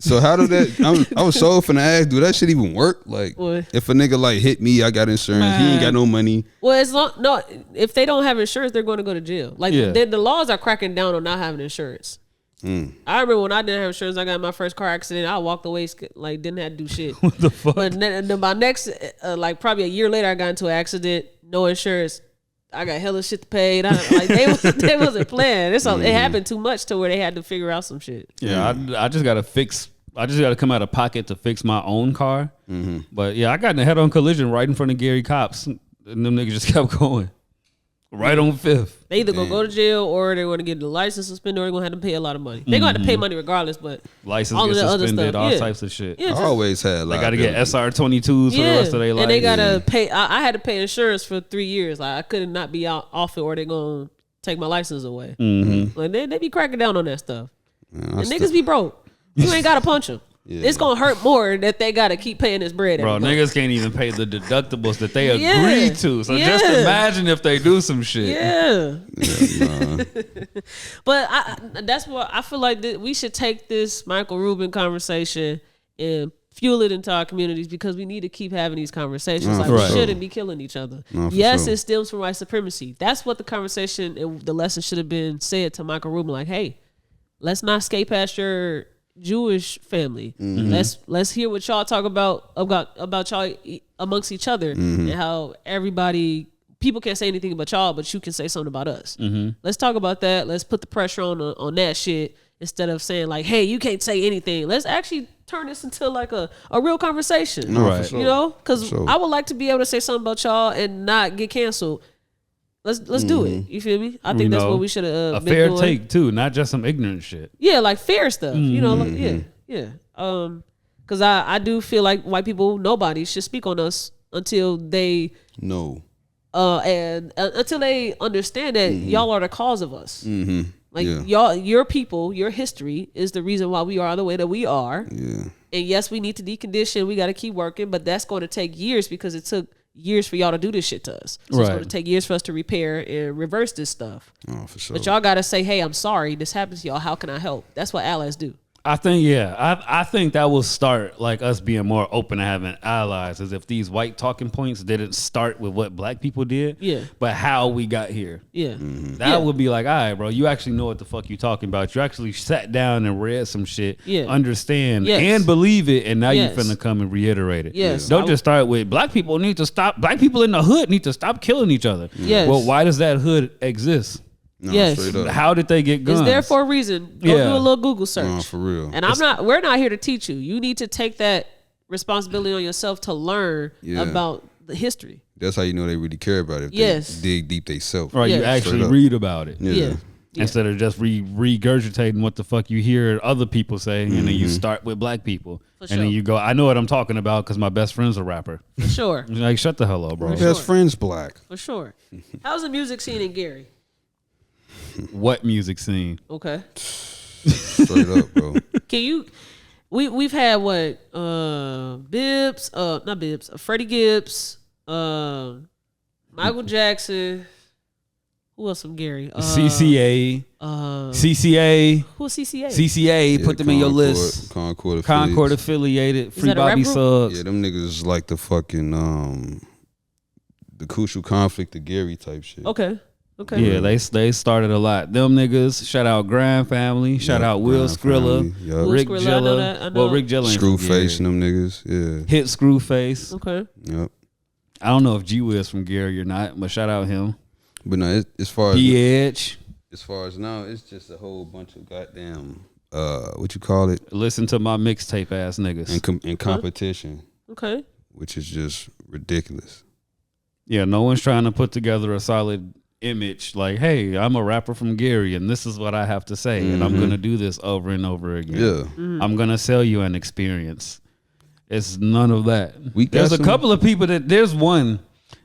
D: So how did that? I was so finna ask, do that shit even work? Like,
A: What?
D: if a nigga like hit me, I got insurance. He ain't got no money.
A: Well, as long no, if they don't have insurance, they're going to go to jail. Like,
B: Yeah.
A: the laws are cracking down on not having insurance. I remember when I didn't have insurance, I got in my first car accident. I walked away, like, didn't have to do shit.
B: What the fuck?
A: But then my next, like, probably a year later, I got into an accident, no insurance. I got hella shit to pay. They wasn't playing. It happened too much to where they had to figure out some shit.
B: Yeah, I just gotta fix. I just gotta come out of pocket to fix my own car. But yeah, I got in a head-on collision right in front of Gary Cops, and them niggas just kept going right on Fifth.
A: They either gonna go to jail or they're gonna get the license suspended or they're gonna have to pay a lot of money. They're gonna have to pay money regardless, but
B: License
A: all
B: gets
A: of the other
B: suspended,
A: stuff,
B: all
A: yeah.
B: types of shit.
A: yeah,
D: I
A: just-
D: always had
B: They gotta get
D: liability.
B: SR22s for the rest of their life.
A: and they gotta pay. I had to pay insurance for 3 years. Like, I couldn't not be out off it or they gonna take my license away. Like, they be cracking down on that stuff.
D: Man,
A: And niggas be broke. You ain't gotta punch them.
D: Yeah.
A: It's gonna hurt more that they gotta keep paying this bread.
B: Bro,
A: every month.
B: niggas can't even pay the deductibles that they
A: Yeah.
B: agreed to. So just
A: Yeah.
B: imagine if they do some shit.
A: Yeah.
D: Nah.
A: But that's what I feel like that we should take this Michael Rubin conversation and fuel it into our communities because we need to keep having these conversations.
D: No,
A: Like,
D: for
A: we
B: sure.
A: shouldn't be killing each other.
D: No, for
A: Yes,
D: sure.
A: it stems from white supremacy. That's what the conversation and the lesson should have been said to Michael Rubin. Like, hey, let's not skate past your Jewish family. Let's hear what y'all talk about y'all amongst each other, and how people can't say anything about y'all, but you can say something about us. Let's talk about that. Let's put the pressure on that shit instead of saying like, hey, you can't say anything. Let's actually turn this into like a real conversation.
D: No, for sure.
A: You know, because
D: For sure.
A: I would like to be able to say something about y'all and not get canceled. Let's do it. You feel me? I think that's what we should have
B: a
A: been
B: fair
A: doing.
B: take too, not just some ignorant shit.
A: Yeah, like fair stuff. You know, like, yeah. Because I do feel like white people, nobody should speak on us until they and until they understand that y'all are the cause of us. Like your people, your history is the reason why we are the way that we are.
D: Yeah.
A: And yes, we need to decondition. We got to keep working, but that's going to take years because it took years for y'all to do this shit to us. So it's going to take years for us to repair and reverse this stuff.
D: Oh, for sure.
A: But y'all got to say, hey, I'm sorry. This happens to y'all. How can I help? That's what allies do.
B: I think, I think that will start like us being more open to having allies, as if these white talking points didn't start with what black people did, but how we got here. That would be like, all right, bro, you actually know what the fuck you talking about. You actually sat down and read some shit, understand and believe it, and now you finna come and reiterate it. Don't just start with black people need to stop. Black people in the hood need to stop killing each other. Well, why does that hood exist?
D: No,
B: How did they get guns?
A: It's there for a reason. Go do a little Google search.
D: No, for real.
A: And we're not here to teach you. You need to take that responsibility on yourself to learn about the history.
D: That's how you know they really care about it. They dig deep themselves.
B: Right, you actually read about it.
A: Yeah.
B: Instead of just regurgitating what the fuck you hear other people say, and then you start with black people. And then you go, I know what I'm talking about because my best friend's a rapper.
A: For sure.
B: Like, shut the hell up, bro.
D: Best friend's black.
A: For sure. How's the music scene in Gary?
B: What music scene?
A: Okay.
D: Straight up, bro.
A: Can you? We've had what? Bibbs, not Bibbs. Freddie Gibbs, Michael Jackson. Who else from Gary?
B: CCA. CCA.
A: Who's CCA?
B: CCA. Put them in your list. Concord affiliated. Free Bobby Suggs.
D: Yeah, them niggas is like the fucking the crucial conflict of Gary type shit.
A: Okay.
B: Yeah, they started a lot. Them niggas. Shout out Grand Family. Shout out Will Skrilla. Rick Jilla. Well, Rick Jilla.
D: Screwface and them niggas. Yeah.
B: Hit Screwface.
A: Okay.
D: Yep.
B: I don't know if G Will's from Gary or not, but shout out him.
D: But no, as far as
B: Edge.
D: As far as now, it's just a whole bunch of goddamn what you call it?
B: Listen to my mixtape ass niggas.
D: And competition.
A: Okay.
D: Which is just ridiculous.
B: Yeah, no one's trying to put together a solid image like, hey, I'm a rapper from Gary and this is what I have to say and I'm gonna do this over and over again.
D: Yeah.
B: I'm gonna sell you an experience. It's none of that. There's a couple of people there's one,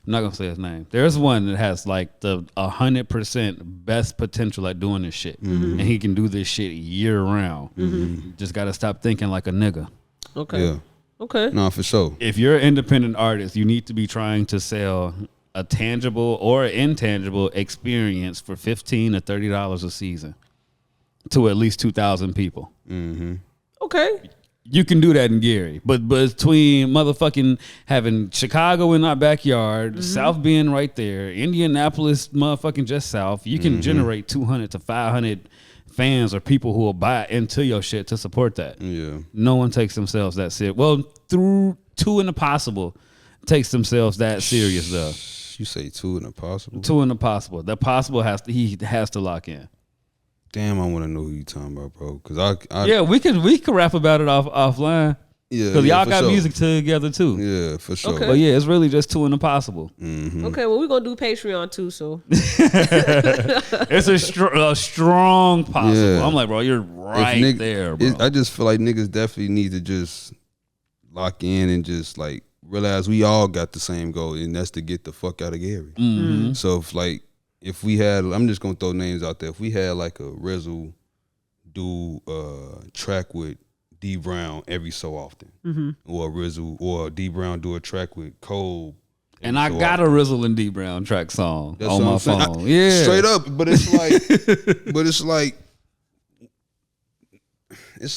B: I'm not gonna say his name. There's one that has like the 100% best potential at doing this shit, and he can do this shit year round. Just gotta stop thinking like a nigga.
A: Okay.
D: Yeah.
A: Okay.
D: No, for sure.
B: If you're an independent artist, you need to be trying to sell a tangible or intangible experience for $15 to $30 a season to at least 2,000 people.
A: Okay.
B: You can do that in Gary, but between motherfucking having Chicago in our backyard, South being right there, Indianapolis motherfucking just south, you can generate 200 to 500 fans or people who will buy into your shit to support that.
D: Yeah.
B: No one takes themselves that serious. Well, through Two in the Possible takes themselves that serious though.
D: You say Two in the Possible?
B: Two in the Possible. The Possible he has to lock in.
D: Damn, I want to know who you talking about, bro. Cause I
B: yeah, we could rap about it offline. Yeah, because y'all got music together too.
D: Yeah, for sure.
B: Okay. But yeah, it's really just Two in the Possible.
A: Okay, well we're gonna do Patreon too, so
B: it's a strong Possible. Yeah. I'm like, bro, you're right there, bro.
D: I just feel like niggas definitely need to just lock in and just like realize we all got the same goal, and that's to get the fuck out of Gary. So if we had, I'm just gonna throw names out there. If we had like a Rizzle do track with D Brown every so often, or Rizzle or D Brown do a track with Cole,
B: and I got a Rizzle and D Brown track song
D: that's
B: on my phone. Yeah,
D: straight up. But it's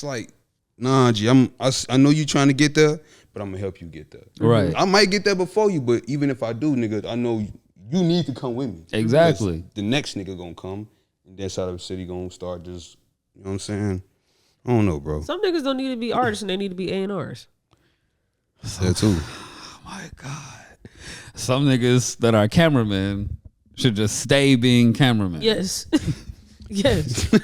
D: like, nah, G, I know you trying to get there, but I'm gonna help you get there.
B: Right.
D: I might get there before you, but even if I do, nigga, I know you need to come with me.
B: Exactly.
D: The next nigga gonna come, and that side of the city gonna start just, you know what I'm saying? I don't know, bro.
A: Some niggas don't need to be artists and they need to be A&Rs.
D: That too.
B: Oh my God. Some niggas that are cameramen should just stay being cameramen.
A: Yes. Yes.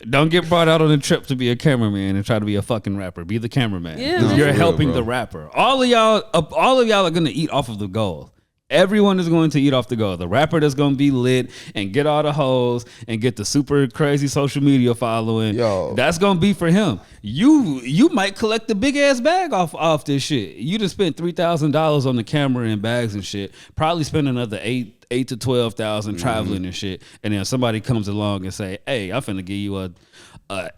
B: Don't get brought out on a trip to be a cameraman and try to be a fucking rapper. Be the cameraman.
A: Yeah,
B: Because
A: man.
B: you're
D: For real,
B: helping
D: bro.
B: the rapper. All of y'all are gonna eat off of the goal. Everyone is going to eat off the goal. The rapper that's gonna be lit and get all the hoes and get the super crazy social media following.
D: Yo.
B: That's gonna be for him. You might collect the big ass bag off this shit. You just spent $3,000 on the camera and bags and shit. Probably spend another eight to 12,000 traveling and shit. And then somebody comes along and say, "Hey, I'm finna give you a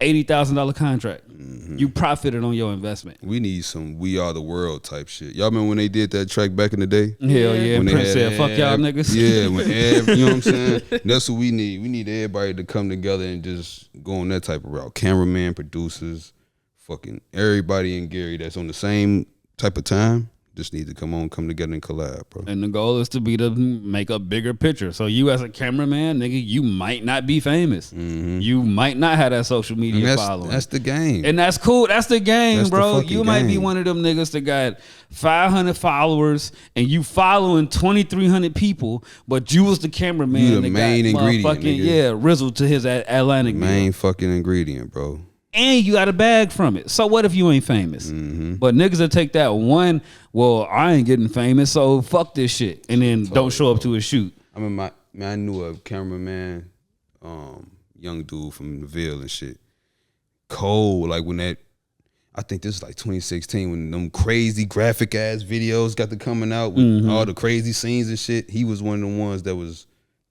B: $80,000 contract." You profited on your investment.
D: We need some "We Are the World" type shit. Y'all remember when they did that track back in the day?
B: Hell yeah.
D: When they
B: Prince
D: had
B: said, "Fuck y'all niggas."
D: Yeah, you know what I'm saying? That's what we need. We need everybody to come together and just go on that type of route. Cameraman, producers, fucking everybody in Gary that's on the same type of time. Just need to come together and collab, bro.
B: And the goal is to be to make a bigger picture. So you as a cameraman, nigga, you might not be famous. You might not have that social media
D: And
B: following.
D: that's the game.
B: And that's cool. That's the game,
D: That's the
B: bro.
D: fucking
B: You might be
D: game.
B: one of them niggas that got 500 followers and you following 2,300 people, but you was the cameraman.
D: You the
B: that
D: main
B: got
D: ingredient,
B: motherfucking-
D: nigga.
B: Yeah, Rizzle to his Atlantic
D: Main
B: deal.
D: fucking ingredient, bro.
B: And you got a bag from it. So what if you ain't famous? But niggas that take that one, well, I ain't getting famous, so fuck this shit, and then don't show up to a shoot.
D: I mean, I knew a cameraman, young dude from the Ville and shit. Cold, like when that, I think this is like 2016 when them crazy graphic ass videos got to coming out with all the crazy scenes and shit. He was one of the ones that was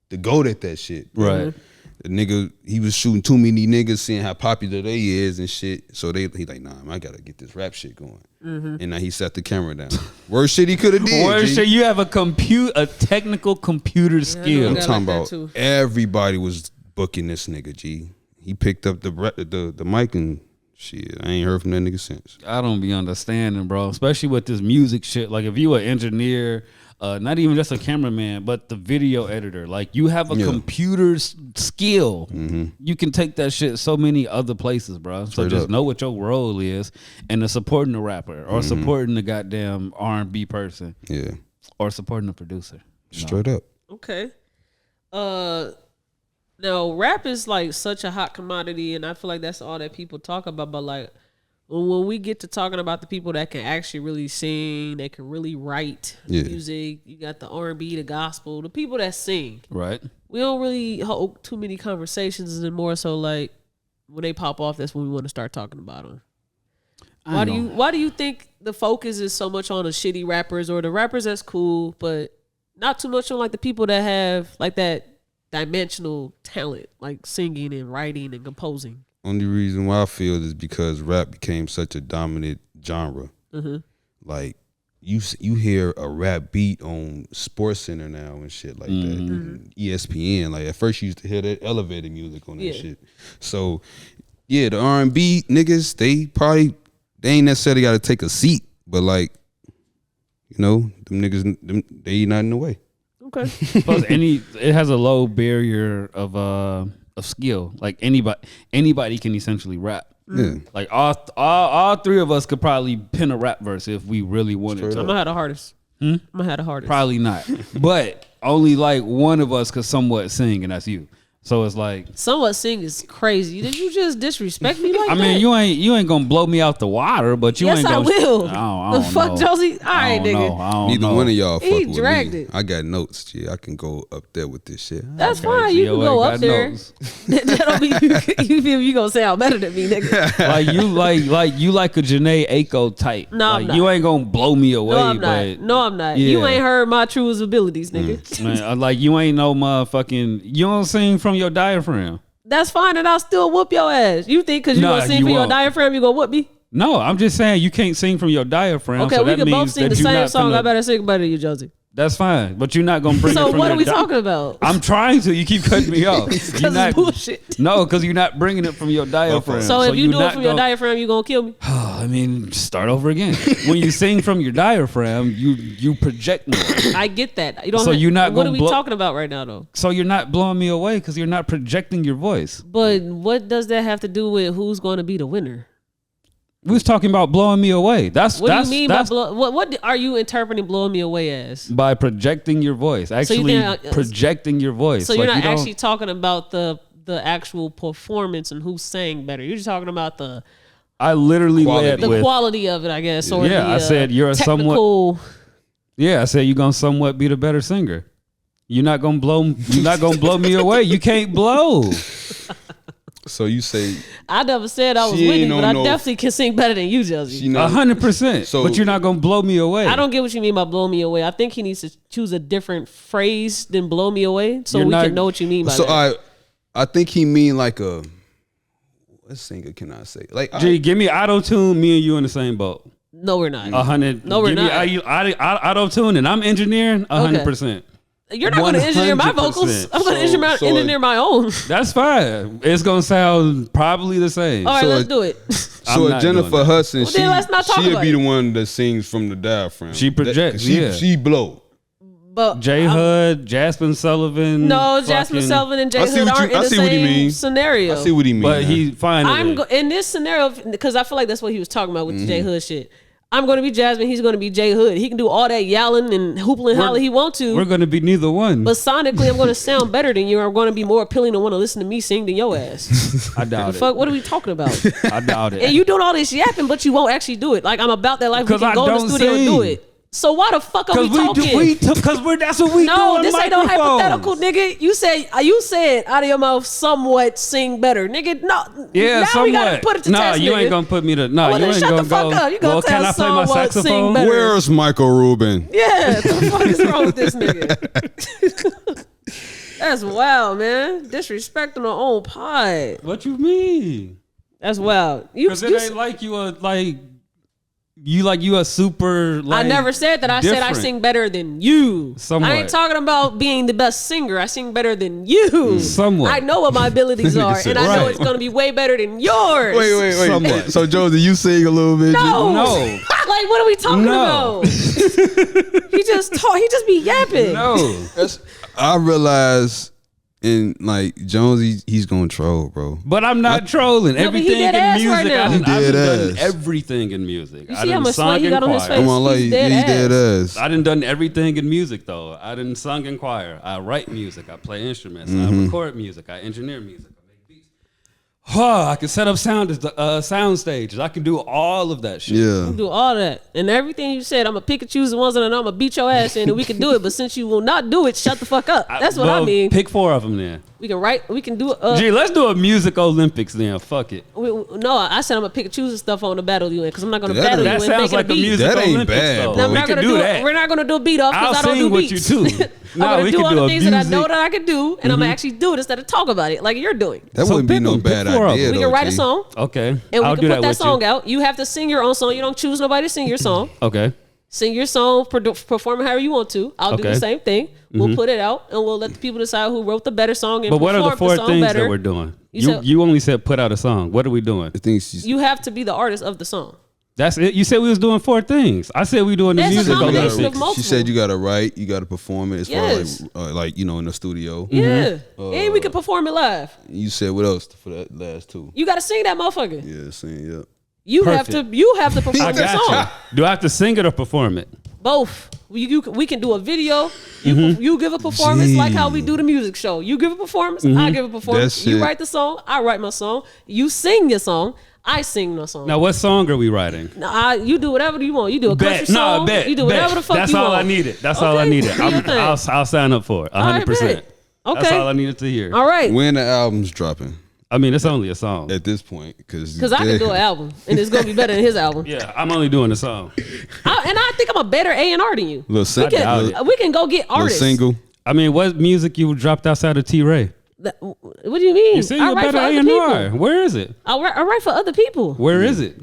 D: the GOAT at that shit.
B: Right.
D: The nigga, he was shooting too many niggas, seeing how popular they is and shit. So he like, nah, man, I gotta get this rap shit going. And now he set the camera down. Worst shit he could have did.
B: Or
D: G.
B: shit, you have a technical computer skill.
D: I'm
A: Yeah,
D: talking
A: like that
D: about
A: too.
D: everybody was booking this nigga, G. He picked up the mic and shit. I ain't heard from that nigga since.
B: I don't be understanding, bro. Especially with this music shit. Like if you an engineer, not even just a cameraman, but the video editor. Like you have a computer skill. You can take that shit so many other places, bro. So
D: Straight
B: just
D: up.
B: know what your role is, and supporting the rapper or supporting the goddamn R&B person
D: Yeah,
B: or supporting the producer.
D: straight up.
A: Okay. Now rap is like such a hot commodity, and I feel like that's all that people talk about. But like when we get to talking about the people that can actually really sing, that can really write music, you got the R&B, the gospel, the people that sing.
B: Right.
A: We don't really hold too many conversations, and more so like when they pop off, that's when we want to start talking about them. Why do you think the focus is so much on the shitty rappers or the rappers that's cool, but not too much on like the people that have like that dimensional talent, like singing and writing and composing?
D: Only reason why I feel is because rap became such a dominant genre. Like you hear a rap beat on Sports Center now and shit like that, and ESPN. Like at first you used to hear that elevator music on that shit. So yeah, the R&B niggas, they ain't necessarily got to take a seat, but like, you know, them niggas, they not in the way.
A: Okay.
B: Plus, it has a low barrier of skill. Like anybody can essentially rap.
D: Yeah.
B: Like all three of us could probably pen a rap verse if we really wanted
A: I'm
B: to.
A: gonna have the hardest. I'm gonna have the hardest.
B: Probably not, but only like one of us could somewhat sing, and that's you. So it's like,
A: Somewhat sing is crazy. Did you just disrespect me like
B: I
A: that?
B: mean, you ain't gonna blow me out the water, but you
A: Yes,
B: ain't
A: I
B: gonna.
A: will.
B: I
A: The
B: don't
A: fuck,
B: know.
A: Josie? All
B: I
A: right,
B: don't
A: nigga.
B: know. I don't
D: Neither
B: know.
D: one of y'all
A: He
D: fuck with
A: dragged
D: me.
A: it.
D: I got notes, G. I can go up there with this shit.
A: That's
B: Okay,
A: fine. You
B: Gio
A: can go
B: ain't
A: up
B: got
A: there.
B: notes.
A: That don't mean you feel you gonna sound better than me, nigga.
B: like you like a Janae Aiko type.
A: No,
B: like,
A: I'm not.
B: you ain't gonna blow me away.
A: No, I'm
B: but
A: not. No, I'm not.
B: yeah.
A: You ain't heard my truest abilities, nigga.
B: Man, like you ain't no motherfucking. You don't sing from your diaphragm.
A: That's fine, and I'll still whoop your ass. You think because you
B: Nah,
A: gonna sing
B: you
A: for your
B: won't.
A: diaphragm, you gonna whoop me?
B: No, I'm just saying you can't sing from your diaphragm.
A: Okay,
B: so
A: we
B: that
A: can both
B: means
A: sing
B: that
A: the
B: you
A: same
B: not
A: song.
B: finna-
A: I better sing better than you, Josie.
B: That's fine, but you're not gonna bring it
A: So
B: from
A: what
B: your
A: are we talking about?
B: I'm trying to. You keep cutting me off.
A: Because
B: You're not,
A: it's bullshit.
B: No, because you're not bringing it from your diaphragm.
A: So if you
B: you're
A: do it
B: not
A: from your diaphragm, you gonna kill me?
B: I mean, start over again. When you sing from your diaphragm, you project more.
A: I get that. You don't.
B: So you're not
A: What
B: gonna
A: are we talking about right now, though?
B: So you're not blowing me away because you're not projecting your voice.
A: But what does that have to do with who's going to be the winner?
B: We was talking about blowing me away.
A: What do you mean by what are you interpreting blowing me away as?
B: By projecting your voice. Actually, projecting your voice.
A: So you're not actually talking about the actual performance and who sang better. You're just talking about the
B: I literally led with
A: quality of it, I guess. Or
B: yeah,
A: the,
B: I said you're a
A: technical,
B: somewhat. Yeah, I said you're gonna somewhat be the better singer. You're not gonna blow me away. You can't blow.
D: So you say
A: I never said I was with you, but I definitely can sing better than you, Jesse.
B: 100%. But you're not gonna blow me away.
A: I don't get what you mean by blow me away. I think he needs to choose a different phrase than blow me away, so we can know what you mean by that.
D: So I think he mean like a what singer can I say? Like
B: G, give me auto tune. Me and you in the same boat.
A: No, we're not.
B: 100.
A: No, we're not.
B: Auto tune, and I'm engineering 100%.
A: You're not going to engineer my vocals. I'm going to engineer my own.
B: That's fine. It's going to sound probably the same.
A: All right, let's do it.
D: So Jennifer Hudson, she'll be the one that sings from the diaphragm.
B: She projects.
D: She blow.
A: But
B: J Hood, Jasmine Sullivan.
A: No, Jasmine Sullivan and J Hood aren't in the same scenario.
D: I see what he means.
B: But he finally.
A: In this scenario, because I feel like that's what he was talking about with the J Hood shit. I'm going to be Jasmine. He's going to be J Hood. He can do all that yelling and hoopling and hollering he want to.
B: We're going to be neither one.
A: But sonically, I'm going to sound better than you. I'm going to be more appealing to want to listen to me sing than your ass.
B: I doubt it.
A: Fuck, what are we talking about?
B: I doubt it.
A: And you doing all this yapping, but you won't actually do it. Like, I'm about that life. We can go in the studio and do it. So why the fuck are we talking?
B: Because that's what we do.
A: No, this ain't no hypothetical, nigga. You said out of your mouth somewhat sing better, nigga. No,
B: yeah,
A: now
B: somewhat.
A: we gotta put it to test,
B: you
A: nigga.
B: ain't gonna put me to. No, you ain't
A: shut
B: gonna
A: the fuck up. You gonna
B: can I play my saxophone?
D: Where's Michael Rubin?
A: Yeah, what the fuck is wrong with this nigga? That's wild, man. Disrespecting our own pod.
B: What you mean?
A: That's wild.
B: Because it ain't like you are like. You a super. Like,
A: I never said that. I said I sing better than you.
B: Somewhat.
A: I ain't talking about being the best singer. I sing better than you.
B: Somewhat.
A: I know what my abilities are, and I know it's going to be way better than yours.
D: Wait.
B: Somewhat.
D: So Josie, you sing a little bit?
A: No. Like, what are we talking about? He just be yapping.
B: No.
D: I realize. And like Jonesy, he's gonna troll, bro.
B: But I'm not trolling. Everything in music,
A: right
B: I've done everything in music.
A: I done sung in choir.
D: Come on, like he's dead ass.
B: I done everything in music though. I done sung in choir. I write music. I play instruments. I record music. I engineer music. I make beats. I can set up sound stages. I can do all of that shit.
D: Yeah,
A: you can do all that and everything you said. I'm gonna pick and choose the ones that I'm gonna beat your ass in, and we can do it. But since you will not do it, shut the fuck up. That's what I mean.
B: Pick 4 of them then.
A: We can write. We can do.
B: Gee, let's do a music Olympics then. Fuck it.
A: No, I said I'm gonna pick and choose the stuff on the battle you in because I'm not gonna battle you.
B: That sounds like a music
D: that ain't
B: Olympics
D: bad,
B: though.
D: bro.
B: We can do that.
A: We're not gonna do a beat off because I don't do beats.
B: I'll sing what you do.
A: I'm gonna do all the things that I know that I can do, and I'm gonna actually do it instead of talk about it like you're doing.
D: That wouldn't be no bad idea.
A: We can write a song.
B: Okay.
A: And we can put that song out. You have to sing your own song. You don't choose nobody to sing your song.
B: Okay.
A: Sing your song, perform it however you want to. I'll do the same thing. We'll put it out, and we'll let the people decide who wrote the better song and
B: what are the 4 things
A: better.
B: that we're doing? You only said put out a song. What are we doing?
A: You have to be the artist of the song.
B: That's it. You said we was doing 4 things. I said we doing the music Olympics.
D: She said you gotta write, you gotta perform it as far as like in the studio.
A: Yeah, and we can perform it live.
D: You said what else for that last 2?
A: You gotta sing that motherfucker.
D: Yeah, sing. Yeah.
A: You have to perform the song.
B: Do I have to sing it or perform it?
A: Both. We can do a video. You give a performance like how we do the music show. You give a performance, I give a performance. You write the song, I write my song. You sing your song, I sing my song.
B: Now, what song are we writing?
A: You do whatever you want. You do a country song. You do whatever the fuck you want.
B: That's all I needed. That's all I needed. I'll sign up for it. 100%.
A: Okay.
B: That's all I needed to hear.
A: All right.
D: When the album's dropping?
B: I mean, it's only a song
D: at this point because
A: I can do an album and it's gonna be better than his album.
B: Yeah, I'm only doing a song.
A: I think I'm a better A&R than you.
D: We
A: can go get artists.
D: Single.
B: I mean, what music you dropped outside of T-Ray?
A: What do you mean?
B: You say you're better A&R. Where is it?
A: I write for other people.
B: Where is it?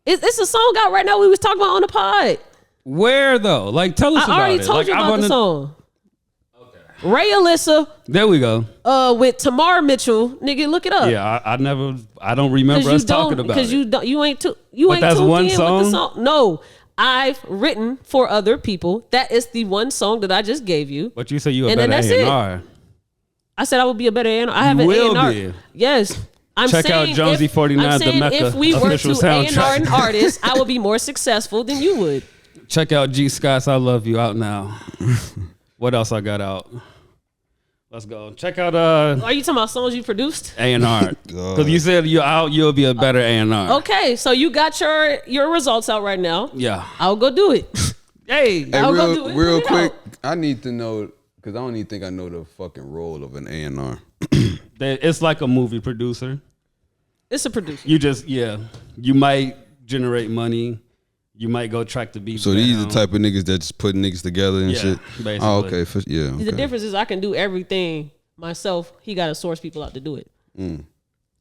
A: It's a song out right now we was talking about on the pod.
B: Where though? Like, tell us
A: I
B: about
A: already
B: it.
A: told
B: Like,
A: you about the song.
B: Okay.
A: Ray Alyssa.
B: There we go.
A: With Tamar Mitchell, nigga, look it up.
B: Yeah, I don't remember us talking about it.
A: Because you ain't tuned
B: that's one
A: in
B: song?
A: with the song. No, I've written for other people. That is the one song that I just gave you.
B: But you say you a
A: And then
B: better
A: that's it.
B: A&R.
A: I said I would be a better A&R. I have
B: You
A: an
B: will
A: A&R.
B: be.
A: Yes. I'm
B: Check out
A: saying
B: Jonesy
A: if,
B: 49,
A: I'm
B: the
A: saying
B: Mecca
A: if we were
B: official
A: to A&R
B: soundtrack.
A: an artist, I would be more successful than you would.
B: Check out G Scott's I Love You out now. What else I got out? Let's go. Check out
A: Are you talking about songs you produced?
B: A&R. Because you said you'll be a better A&R.
A: Okay, so you got your results out right now.
B: Yeah.
A: I'll go do it.
B: Hey.
D: Hey,
A: I'll go do it.
D: real
A: Put it
D: quick,
A: out.
D: I need to know, because I don't even think I know the fucking role of an A&R.
B: It's like a movie producer.
A: It's a producer.
B: You might generate money. You might go track the beats.
D: So these
B: down.
D: the type of niggas that just put niggas together and
B: Yeah,
D: shit?
B: basically.
D: Oh, okay. Okay.
A: The difference is I can do everything myself. He got to source people out to do it.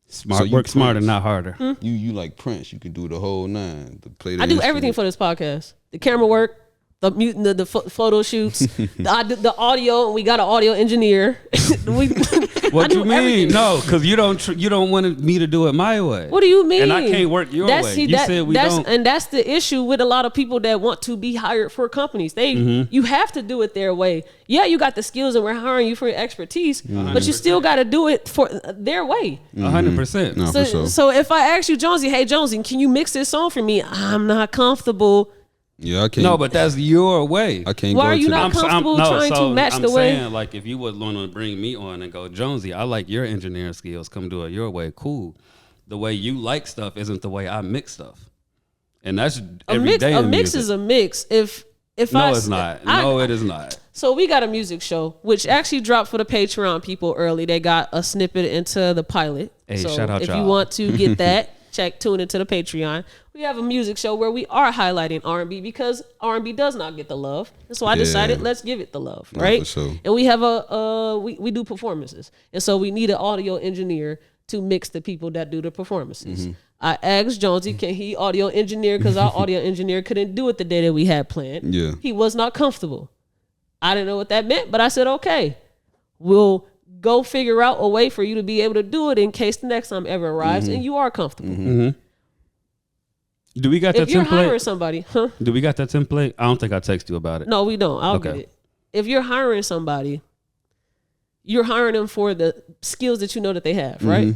B: Smart.
D: So you
B: Work smarter,
D: Prince.
B: not harder.
D: You like Prince. You can do the whole nine. The play the
A: I do everything for this podcast. The camera work, the photo shoots, the audio, and we got an audio engineer.
B: What you mean?
A: Everything.
B: No, because you don't want me to do it my way.
A: What do you mean?
B: And I can't work your way. You said we don't.
A: And that's the issue with a lot of people that want to be hired for companies. You have to do it their way. Yeah, you got the skills and we're hiring you for your expertise, but you still got to do it for their way.
B: 100%.
D: No, for sure.
A: So if I ask you, Jonesy, hey Jonesy, can you mix this song for me? I'm not comfortable.
D: Yeah, I can't.
B: No, but that's your way.
D: I can't
A: Why
D: go
A: are you
D: to
A: not
D: the,
A: comfortable trying to match
B: I'm
A: the way?
B: saying, like, if you would want to bring me on and go, Jonesy, I like your engineering skills. Come do it your way. Cool. The way you like stuff isn't the way I mix stuff. And that's every day
A: A
B: in
A: mix
B: music.
A: is a mix. If
B: No, it's not. No, it is not.
A: So we got a music show, which actually dropped for the Patreon people early. They got a snippet into the pilot.
B: Hey,
A: so
B: shout out
A: if
B: y'all.
A: you want to get that, tune into the Patreon. We have a music show where we are highlighting R&B because R&B does not get the love. And so I decided let's give it the love, right?
D: for sure.
A: And we have we do performances. And so we need an audio engineer to mix the people that do the performances. I asked Jonesy, can he audio engineer? Because our audio engineer couldn't do it the day that we had planned.
D: Yeah.
A: He was not comfortable. I didn't know what that meant, but I said, okay, we'll go figure out a way for you to be able to do it in case the next time ever arrives and you are comfortable.
B: Do we got that
A: If you're hiring
B: template?
A: somebody,
B: Do we got that template? I don't think I text you about it.
A: No, we don't. I'll
B: Okay.
A: get it. If you're hiring somebody, you're hiring them for the skills that you know that they have, right?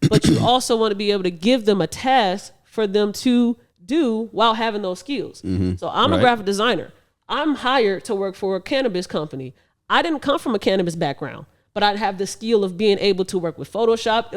A: But you also want to be able to give them a task for them to do while having those skills. So I'm a
B: Right.
A: graphic designer. I'm hired to work for a cannabis company. I didn't come from a cannabis background, but I have the skill of being able to work with Photoshop,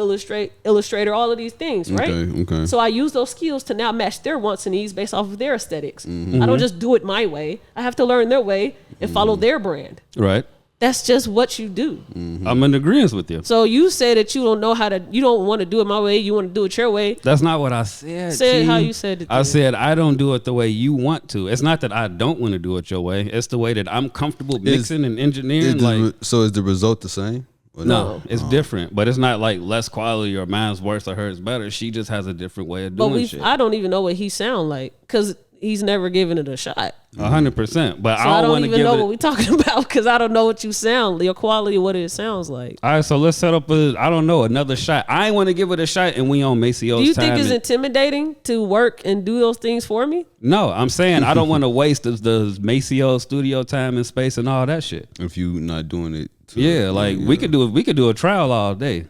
A: Illustrator, all of these things, right?
D: Okay.
A: So I use those skills to now match their wants and needs based off of their aesthetics. I don't just do it my way. I have to learn their way and follow their brand.
B: Right.
A: That's just what you do.
B: I'm in agreement with you.
A: So you say that you don't want to do it my way. You want to do it your way.
B: That's not what I said.
A: Say it
B: G.
A: how you said it
B: I
A: then.
B: said I don't do it the way you want to. It's not that I don't want to do it your way. It's the way that I'm comfortable mixing and engineering.
D: So is the result the same? Or
B: No, it's different, but it's not like less quality or mine's worse or hers better. She just has a different way of
A: But
B: doing shit.
A: I don't even know what he sound like because he's never given it a shot.
B: 100%. But
A: So
B: I
A: I
B: don't
A: don't
B: want to
A: even
B: give
A: know
B: it.
A: what we're talking about because I don't know what you sound, your quality of what it sounds like.
B: All right, so let's set up another shot. I ain't want to give it a shot, and we on Maceo's
A: Do you
B: time.
A: think it's
B: and-
A: intimidating to work and do those things for me?
B: No, I'm saying I don't want to waste the Maceo studio time and space and all that shit.
D: if you not doing it.
B: Yeah, like we could do a trial all day,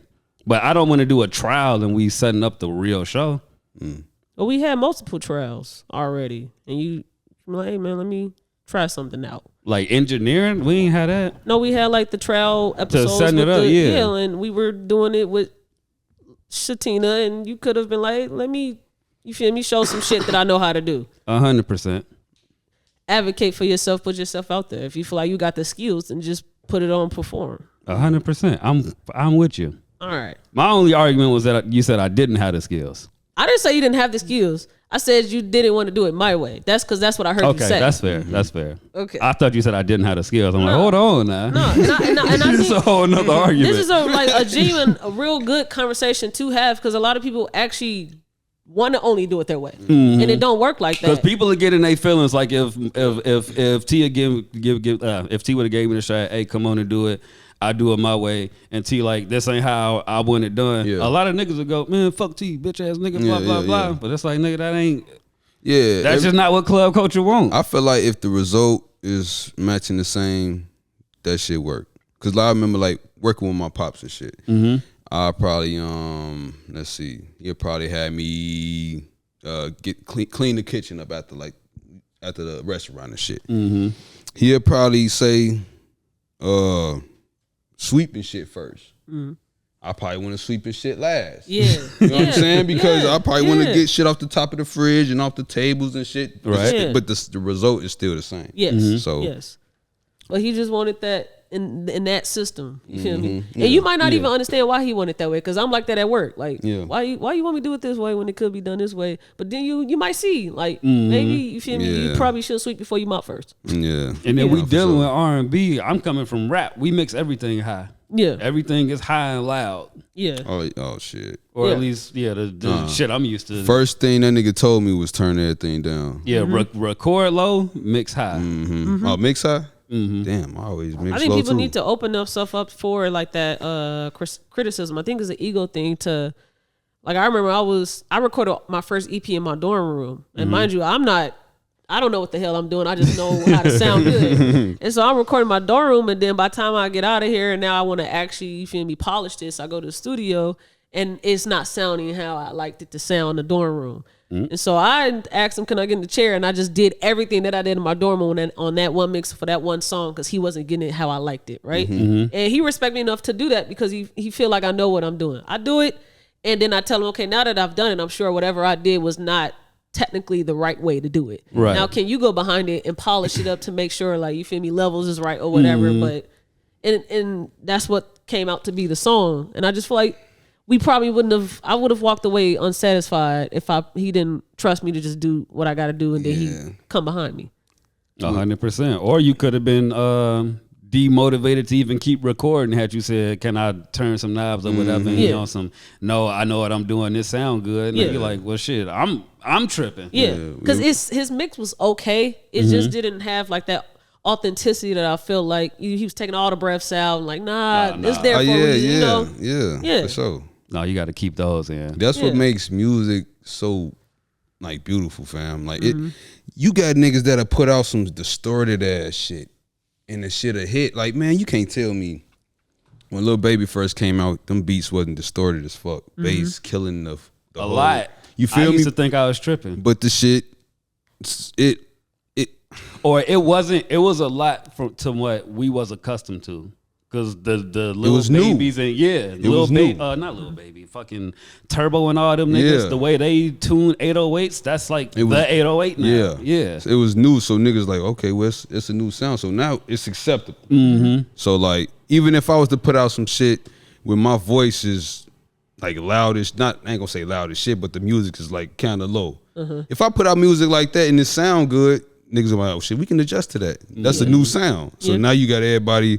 B: but I don't want to do a trial and we setting up the real show.
A: Well, we had multiple trials already, and you like, hey man, let me try something out.
B: Like engineering, we ain't had that.
A: No, we had like the trial episodes
B: setting it
A: with
B: up,
A: the,
B: yeah.
A: and we were doing it with Shatina, and you could have been like, let me, you feel me, show some shit that I know how to do.
B: 100%.
A: Advocate for yourself, put yourself out there. If you feel like you got the skills, then just put it on, perform.
B: 100%. I'm with you.
A: All right.
B: My only argument was that you said I didn't have the skills.
A: I didn't say you didn't have the skills. I said you didn't want to do it my way. That's because that's what I heard you
B: Okay,
A: say.
B: that's fair. That's fair.
A: Okay.
B: I thought you said I didn't have the skills. I'm like, hold on now.
A: No, and I
B: This is
A: think
B: a whole nother argument.
A: this is a genuine, a real good conversation to have because a lot of people actually want to only do it their way, and it don't work like that.
B: Because people are getting their feelings. Like if T if T would have gave me the shot, hey, come on and do it. I do it my way, and T like this ain't how I want it done.
D: Yeah.
B: A lot of niggas would go, man, fuck T, bitch ass nigga, blah blah blah. But it's like, nigga, that ain't.
D: Yeah,
B: That's just not what club culture want.
D: I feel like if the result is matching the same, that shit work. Cause I remember like working with my pops and shit. I probably let's see, he'll probably had me get clean the kitchen up after the restaurant and shit. He'll probably say sweeping shit first. I probably want to sweep and shit last.
A: Yeah.
D: You know what I'm saying? Because I probably want to get shit off the top of the fridge and off the tables and shit.
B: Right.
A: Yeah.
D: But the result is still the same.
A: Yes.
D: So
A: yes. Well, he just wanted that in that system. You feel me? And you might not even understand why he wanted that way. Because I'm like that at work. Like, why you want me to do it this way when it could be done this way? But then you might see, like, maybe, you feel me? You probably should sweep before you mop first.
D: Yeah.
B: And then we dealing with R&B. I'm coming from rap. We mix everything high.
A: Yeah.
B: Everything is high and loud.
A: Yeah.
D: Oh shit.
B: Or at least, the shit I'm used to.
D: First thing that nigga told me was turn everything down.
B: Yeah, record low, mix high.
D: Oh, mix high? Damn, I always mix low.
A: I think people
D: too.
A: need to open themselves up for like that criticism. I think it's an ego thing to, like, I remember I recorded my first EP in my dorm room. And mind you, I don't know what the hell I'm doing. I just know how to sound good. And so I'm recording my dorm room, and then by the time I get out of here and now I want to actually, you feel me, polish this, I go to the studio and it's not sounding how I liked it to sound in the dorm room. And so I asked him, can I get in the chair? And I just did everything that I did in my dorm room on that one mix for that one song because he wasn't getting it how I liked it, right? And he respect me enough to do that because he feel like I know what I'm doing. I do it, and then I tell him, okay, now that I've done it, I'm sure whatever I did was not technically the right way to do it.
B: Right.
A: Now, can you go behind it and polish it up to make sure, like, you feel me, levels is right or whatever? But and that's what came out to be the song. And I just feel like we probably I would have walked away unsatisfied if he didn't trust me to just do what I got to do and then he come behind me.
B: 100%. Or you could have been demotivated to even keep recording had you said, can I turn some knobs or whatever? And you know, no, I know what I'm doing. This sound good. And you're like, well, shit, I'm tripping.
A: Yeah, because his mix was okay. It just didn't have like that authenticity that I feel like he was taking all the breaths out and like, nah. It's there for a reason, you know?
D: Yeah, for sure.
B: No, you got to keep those in.
D: That's what makes music so like beautiful, fam. Like you got niggas that'll put out some distorted ass shit and the shit a hit. Like, man, you can't tell me when Lil Baby first came out, them beats wasn't distorted as fuck. Bass killing the
B: a
D: whole,
B: lot.
D: You feel me?
B: I used to think I was tripping,
D: but the shit, it
B: wasn't. It was a lot to what we was accustomed to. Cause the little babies
D: new.
B: and little baby, not little baby, fucking Turbo and all them niggas. The way they tune 808s, that's like the 808 now. Yeah.
D: It was new, so niggas like, okay, well, it's a new sound, so now it's acceptable. So like, even if I was to put out some shit where my voice is like loudest, I ain't gonna say loud as shit, but the music is like kind of low. If I put out music like that and it sound good, niggas are like, oh shit, we can adjust to that. That's a new sound. So now you got everybody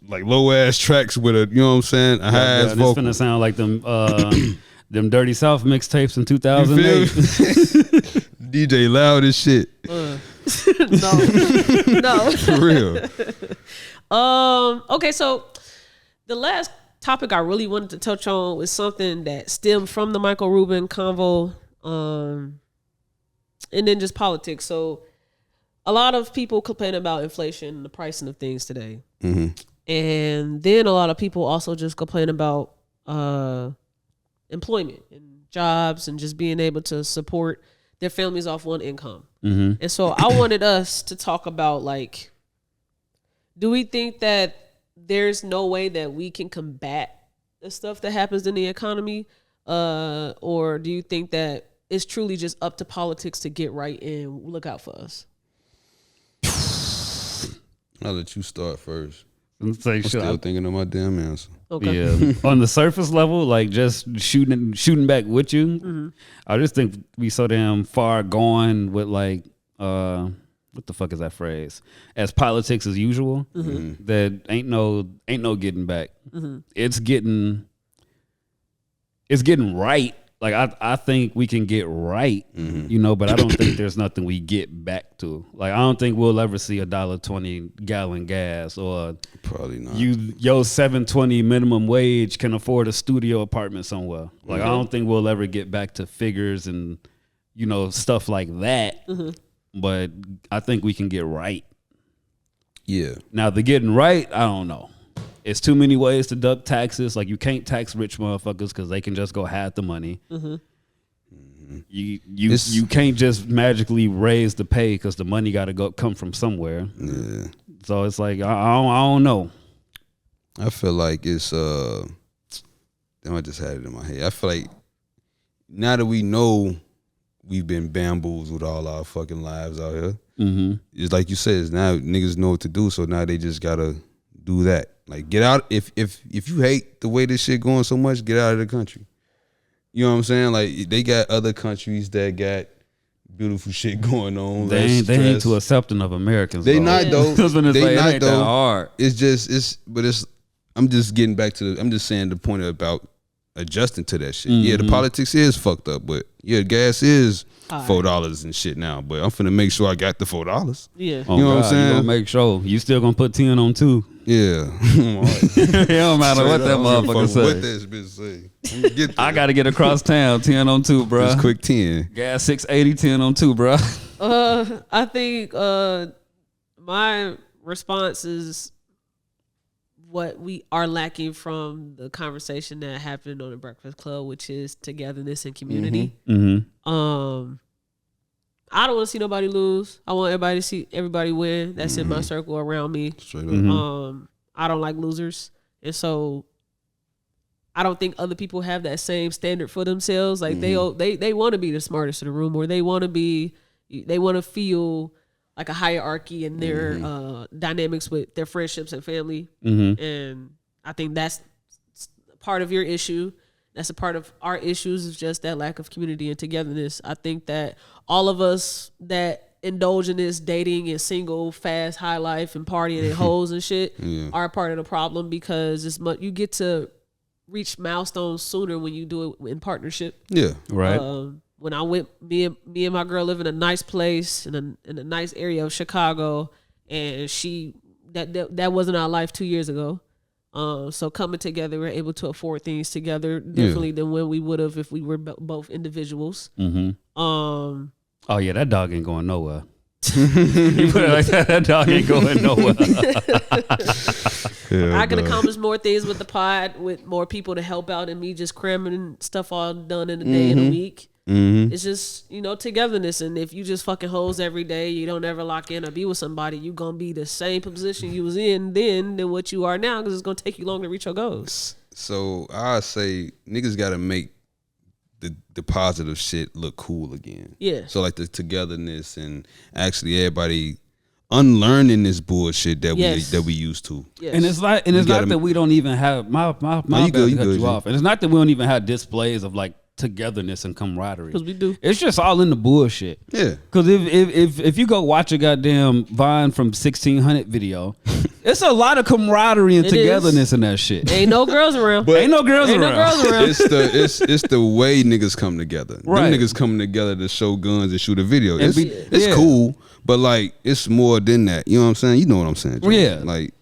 D: like low ass tracks with a, you know what I'm saying, a high ass vocal.
B: It's finna sound like them them Dirty South mixtapes in 2008.
D: DJ loud as shit.
A: No.
D: For real.
A: Okay, so the last topic I really wanted to touch on was something that stemmed from the Michael Rubin convo, and then just politics. So a lot of people complain about inflation and the pricing of things today. And then a lot of people also just complain about employment and jobs and just being able to support their families off one income. And so I wanted us to talk about, like, do we think that there's no way that we can combat the stuff that happens in the economy? Or do you think that it's truly just up to politics to get right and look out for us?
D: I'll let you start first.
B: I'm
D: still thinking of my damn answer.
A: Okay.
B: Yeah. On the surface level, like just shooting back with you, I just think we so damn far gone with like what the fuck is that phrase? As politics as usual, that ain't no getting back. It's getting right like I think we can get right, you know, but I don't think there's nothing we get back to. Like I don't think we'll ever see $1.20 gallon gas, or
D: probably not.
B: Your $7.20 minimum wage can afford a studio apartment somewhere. Like I don't think we'll ever get back to figures and, you know, stuff like that. But I think we can get right.
D: Yeah.
B: Now the getting right, I don't know. It's too many ways to duck taxes. Like you can't tax rich motherfuckers because they can just go hide the money. You can't just magically raise the pay because the money got to come from somewhere.
D: Yeah.
B: So it's like I don't know.
D: I feel like it's damn, I just had it in my head. I feel like now that we know we've been bamboozled all our fucking lives out here, it's like you said, it's now niggas know what to do, so now they just gotta do that. Like get out. If you hate the way this shit going so much, get out of the country. You know what I'm saying? Like they got other countries that got beautiful shit going on.
B: They ain't too accepting of Americans.
D: They not though. They not
B: though. That hard.
D: I'm just getting back to I'm just saying the point about adjusting to that shit. Yeah, the politics is fucked up, but yeah, gas is $4 and shit now. But I'm finna make sure I got the $4.
A: Yeah,
B: Oh,
D: you know
B: God,
D: what I'm saying?
B: You gonna make sure you still gonna put 10 on 2.
D: Yeah,
B: it don't matter what that motherfucker say.
D: What that bitch say?
B: I gotta get across town. 10 on 2, bro.
D: Just quick 10.
B: Gas 680, 10 on 2, bro.
A: I think my response is what we are lacking from the conversation that happened on the Breakfast Club, which is togetherness and community. I don't want to see nobody lose. I want everybody to see everybody win. That's in my circle around me.
D: Straight up.
A: I don't like losers, and so I don't think other people have that same standard for themselves. Like they want to be the smartest in the room, or they want to feel like a hierarchy in their dynamics with their friendships and family. And I think that's part of your issue. That's a part of our issues, is just that lack of community and togetherness. I think that all of us that indulge in this dating and single, fast, high life and partying and hoes and shit are a part of the problem, because you get to reach milestones sooner when you do it in partnership.
B: Yeah, right.
A: When I went, me and my girl live in a nice place in a nice area of Chicago, and that wasn't our life 2 years ago. So coming together, we're able to afford things together differently than when we would have if we were both individuals.
B: Oh yeah, that dog ain't going nowhere. You put it like that, that dog ain't going nowhere.
A: I can accomplish more things with the pod, with more people to help out, and me just cramming stuff all done in a day and a week. It's just, togetherness. And if you just fucking hoes every day, you don't ever lock in or be with somebody, you gonna be the same position you was in then than what you are now, because it's gonna take you longer to reach your goals.
D: So I say niggas gotta make the positive shit look cool again. Yeah. So like the togetherness and actually everybody unlearning this bullshit that we used to.
B: Yes. And it's not that we don't even have my bad to cut you off. And it's not that we don't even have displays of like togetherness and camaraderie, because we do. It's just all in the bullshit. Yeah. Because if you go watch a goddamn Vine from 1600 video, it's a lot of camaraderie and togetherness in that shit.
A: Ain't no girls around.
B: But ain't no girls around.
D: It's the way niggas come together. Right. Them niggas coming together to show guns and shoot a video. It's cool, but like it's more than that. You know what I'm saying? You know what I'm saying, John? Yeah. Like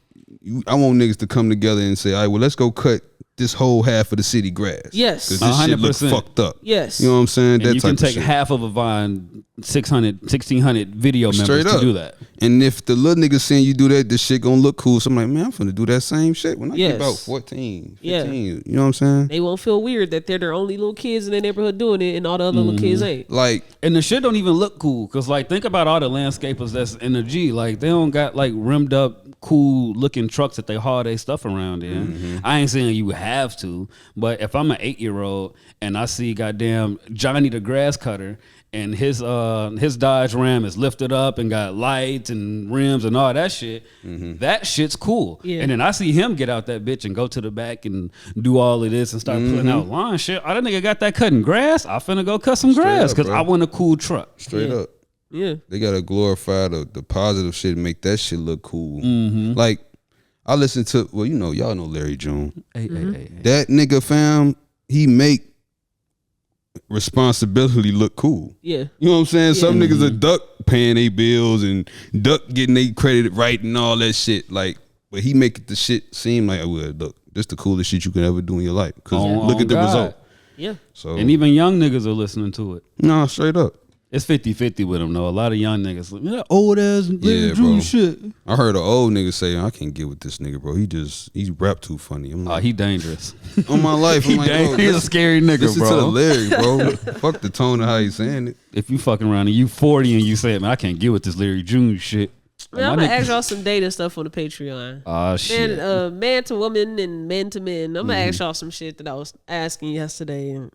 D: I want niggas to come together and say, all right, well, let's go cut this whole half of the city grass. Yes. Because this 100%. Shit looks fucked up. Yes. You know what I'm saying?
B: And that you can take half of a Vine 1600 video members to do that.
D: And if the little niggas saying you do that, this shit gonna look cool. So I'm like, man, I'm finna do that same shit when I get about 14, 15. Yeah. You know what I'm saying?
A: They won't feel weird that they're their only little kids in their neighborhood doing it and all the other little kids ain't.
D: Like,
B: and the shit don't even look cool. Cause like, think about all the landscapers that's in the G. Like, they don't got like rimmed up, cool looking trucks that they haul their stuff around in. I ain't saying you have to, but if I'm an 8-year-old and I see goddamn Johnny the grass cutter and his Dodge Ram is lifted up and got lights and rims and all that shit, that shit's cool. Yeah. And then I see him get out that bitch and go to the back and do all of this and start pulling out lawn shit. Oh, that nigga got that cutting grass. I finna go cut some grass because I want a cool truck.
D: Straight up. Yeah. They gotta glorify the positive shit and make that shit look cool. Like, I listen to, well, y'all know Larry June. That nigga, fam, he make responsibility look cool.
A: Yeah.
D: You know what I'm saying? Some
A: Yeah.
D: niggas are duck paying their bills and duck getting they credit right and all that shit. Like, but he make the shit seem like, well, look, this the coolest shit you can ever do in your life. Because look at the
B: God.
D: result.
A: Yeah.
D: So
B: And even young niggas are listening to it.
D: no, straight up.
B: It's 50-50 with them though. A lot of young niggas, like, that old ass
D: Yeah,
B: Drew
D: bro.
B: shit.
D: I heard an old nigga say, I can't get with this nigga, bro. He rap too funny. I'm
B: Oh,
D: like,
B: he dangerous.
D: on my life, I'm like, bro,
B: He's a scary nigga,
D: listen to the
B: bro.
D: lyrics, bro. Fuck the tone of how he's saying it.
B: If you fucking around and you 40 and you say, man, I can't get with this Larry June shit.
A: Man, I'm gonna ask y'all some data stuff on the Patreon.
B: Oh shit.
A: Man to woman and man to men. I'm gonna ask y'all some shit that I was asking yesterday and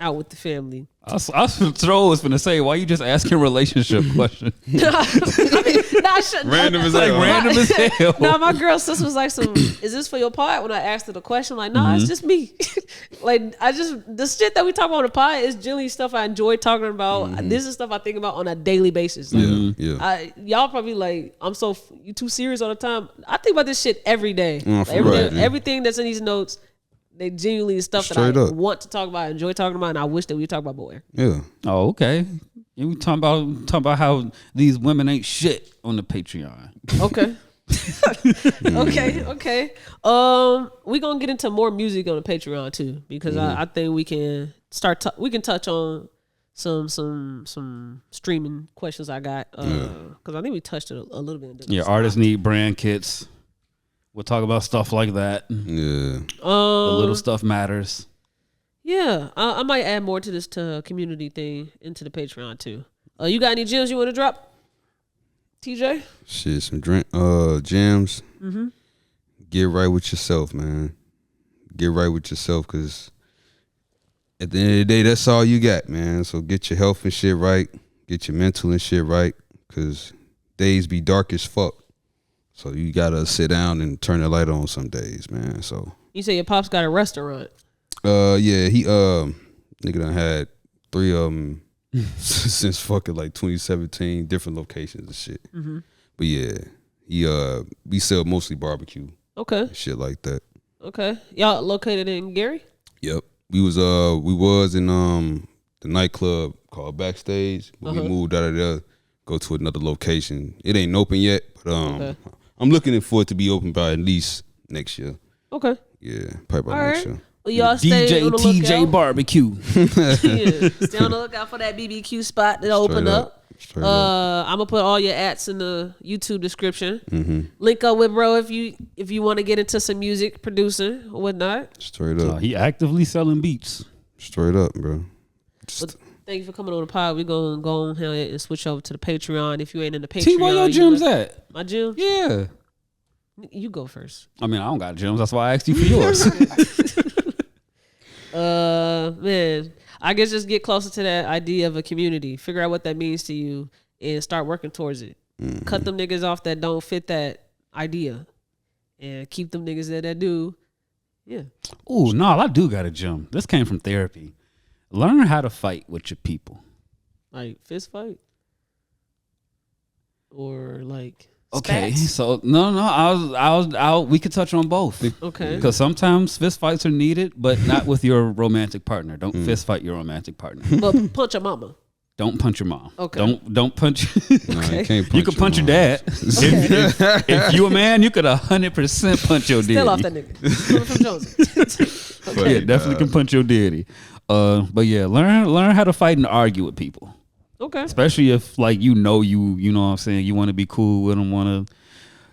A: out with the family.
B: I was finna say, why you just asking relationship questions?
D: Random as
B: Like
D: hell.
B: random as hell.
A: No, my girl sister was like, is this for your pod? When I asked her the question, I'm like, no, it's just me. Like, the shit that we talk about on the pod is generally stuff I enjoy talking about. This is stuff I think about on a daily basis. Like,
D: Yeah.
A: y'all probably like, you too serious all the time. I think about this shit every day.
D: Mm,
A: Like, every
D: right,
A: day,
D: yeah.
A: everything that's in these notes, they genuinely is stuff
D: Straight
A: that I
D: up.
A: want to talk about, enjoy talking about, and I wish that we talk about more.
D: Yeah.
B: Oh, okay. You talking about how these women ain't shit on the Patreon.
A: Okay. okay. We gonna get into more music on the Patreon too, because I think we can we can touch on some streaming questions I got, because I think we touched it a little bit.
B: Yeah, artists need brand kits. We'll talk about stuff like that.
D: Yeah.
B: The little stuff matters.
A: Yeah, I might add more to this community thing into the Patreon too. You got any gems you want to drop, TJ?
D: Shit, some gems. Get right with yourself, man. Get right with yourself, because at the end of the day, that's all you got, man. So get your health and shit right. Get your mental and shit right, because days be dark as fuck. So you gotta sit down and turn the light on some days, man. So
A: You say your pops got a restaurant.
D: yeah, he nigga done had 3 of them since fucking like 2017, different locations and shit. But yeah, he we sell mostly barbecue,
A: Okay.
D: shit like that.
A: Okay. Y'all located in Gary?
D: Yep. We was in the nightclub called Backstage, but we moved out of there, go to another location. It ain't open yet, but
A: Okay.
D: I'm looking for it to be open by at least next year.
A: Okay.
D: Yeah, probably by
A: All
D: next
A: right.
D: year.
A: Well, y'all stay
B: DJ
A: on the
B: TJ
A: lookout.
B: Barbecue.
A: Yeah. Stay on the lookout for that BBQ spot that open up.
D: Straight up.
A: I'm gonna put all your ats in the YouTube description.
D: Mm-hmm.
A: Link up with bro if you want to get into some music producing or whatnot.
D: Straight up.
B: He actively selling beats.
D: Straight up, bro.
A: But thank you for coming on the pod. We're gonna go on here and switch over to the Patreon. If you ain't in the Patreon,
B: T, where your
A: you
B: gems
A: know-
B: at?
A: My gym?
B: Yeah.
A: You go first.
B: I mean, I don't got gems. That's why I asked you for yours.
A: Man, I guess just get closer to that idea of a community. Figure out what that means to you and start working towards it. Cut them niggas off that don't fit that idea, and keep them niggas that do. Yeah.
B: Ooh, no, I do got a gem. This came from therapy. Learn how to fight with your people.
A: Like fist fight, or like
B: Okay,
A: spats?
B: so no, we could touch on both.
A: Okay.
B: Because sometimes fist fights are needed, but not with your romantic partner. Don't fist fight your romantic partner.
A: But punch a mama.
B: Don't punch your mom.
A: Okay.
B: Don't punch.
D: Nah, you can't punch
B: You could punch your
D: mom.
B: dad. If you a man, you could 100% punch your daddy.
A: Still off that nigga. Coming from Jones.
B: Yeah, definitely can punch your daddy. But yeah, learn how to fight and argue with people.
A: Okay.
B: Especially if like you know what I'm saying, you want to be cool with them,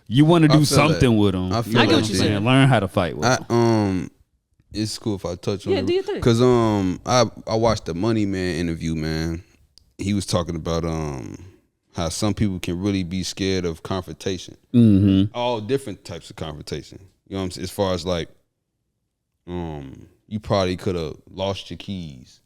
B: you want to
D: I
B: do
D: feel
B: something
D: that.
B: with them.
D: I feel
A: I get what you're
B: saying.
A: saying.
B: Learn how to fight with them.
D: It's cool if I touch on
A: Yeah,
D: it.
A: do your thing.
D: Cause I watched the Money Man interview, man. He was talking about how some people can really be scared of confrontation.
B: Mm-hmm.
D: All different types of confrontation. You know what I'm saying? As far as like, you probably could have lost your keys,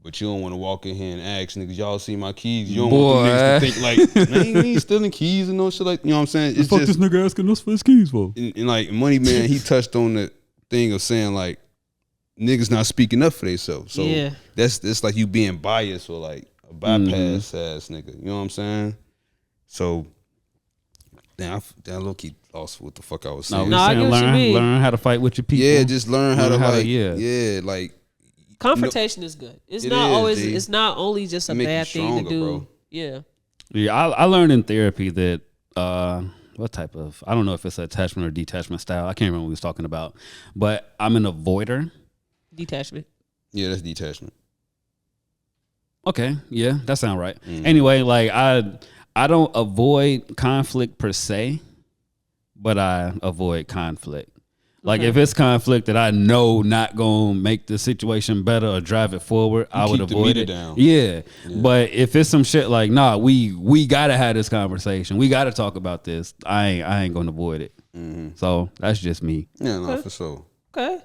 D: but you don't want to walk in here and ask niggas, y'all see my keys? You don't want them niggas to think like, man, you ain't stealing keys and no shit like, you know what I'm saying? It's
B: Fuck
D: just,
B: this nigga asking us for his keys for.
D: and like Money Man, he touched on the thing of saying like, niggas not speaking up for themselves. So
A: Yeah.
D: that's like you being biased or like a bypass ass nigga. You know what I'm saying? So damn, I low key lost what the fuck I was saying.
A: No, I get what you mean.
B: learn how to fight with your people.
D: Yeah, just learn how to
B: Learn how to-
D: like
B: yeah.
D: like
A: Confrontation is good. It's
D: It
A: not
D: is,
A: always.
D: G.
A: It's not only just a
D: It make you
A: bad thing to
D: stronger,
A: do.
D: bro.
A: Yeah.
B: Yeah, I learned in therapy that what type of, I don't know if it's attachment or detachment style. I can't remember what we was talking about, but I'm an avoider.
A: Detachment.
D: Yeah, that's detachment.
B: Okay, yeah, that sounds right. Anyway, like I don't avoid conflict per se, but I avoid conflict. Like if it's conflict that I know not gonna make the situation better or drive it forward, I would
D: keep the
B: avoid
D: meter
B: it.
D: down.
B: Yeah. But if it's some shit like, nah, we gotta have this conversation. We gotta talk about this. I ain't gonna avoid it. So that's just me.
D: Yeah, no, for sure.
A: Okay.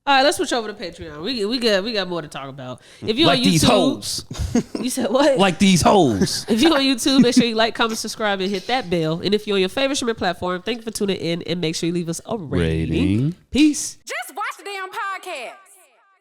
A: All right, let's switch over to Patreon. We got more to talk about. If you're
B: Like
A: on YouTube,
B: these hoes.
A: You said what?
B: Like these hoes.
A: If you're on YouTube, make sure you like, comment, subscribe, and hit that bell. And if you're on your favorite streaming platform, thank you for tuning in and make sure you leave us a rating.
B: Rating.
A: Peace.
C: Just watch the damn podcast.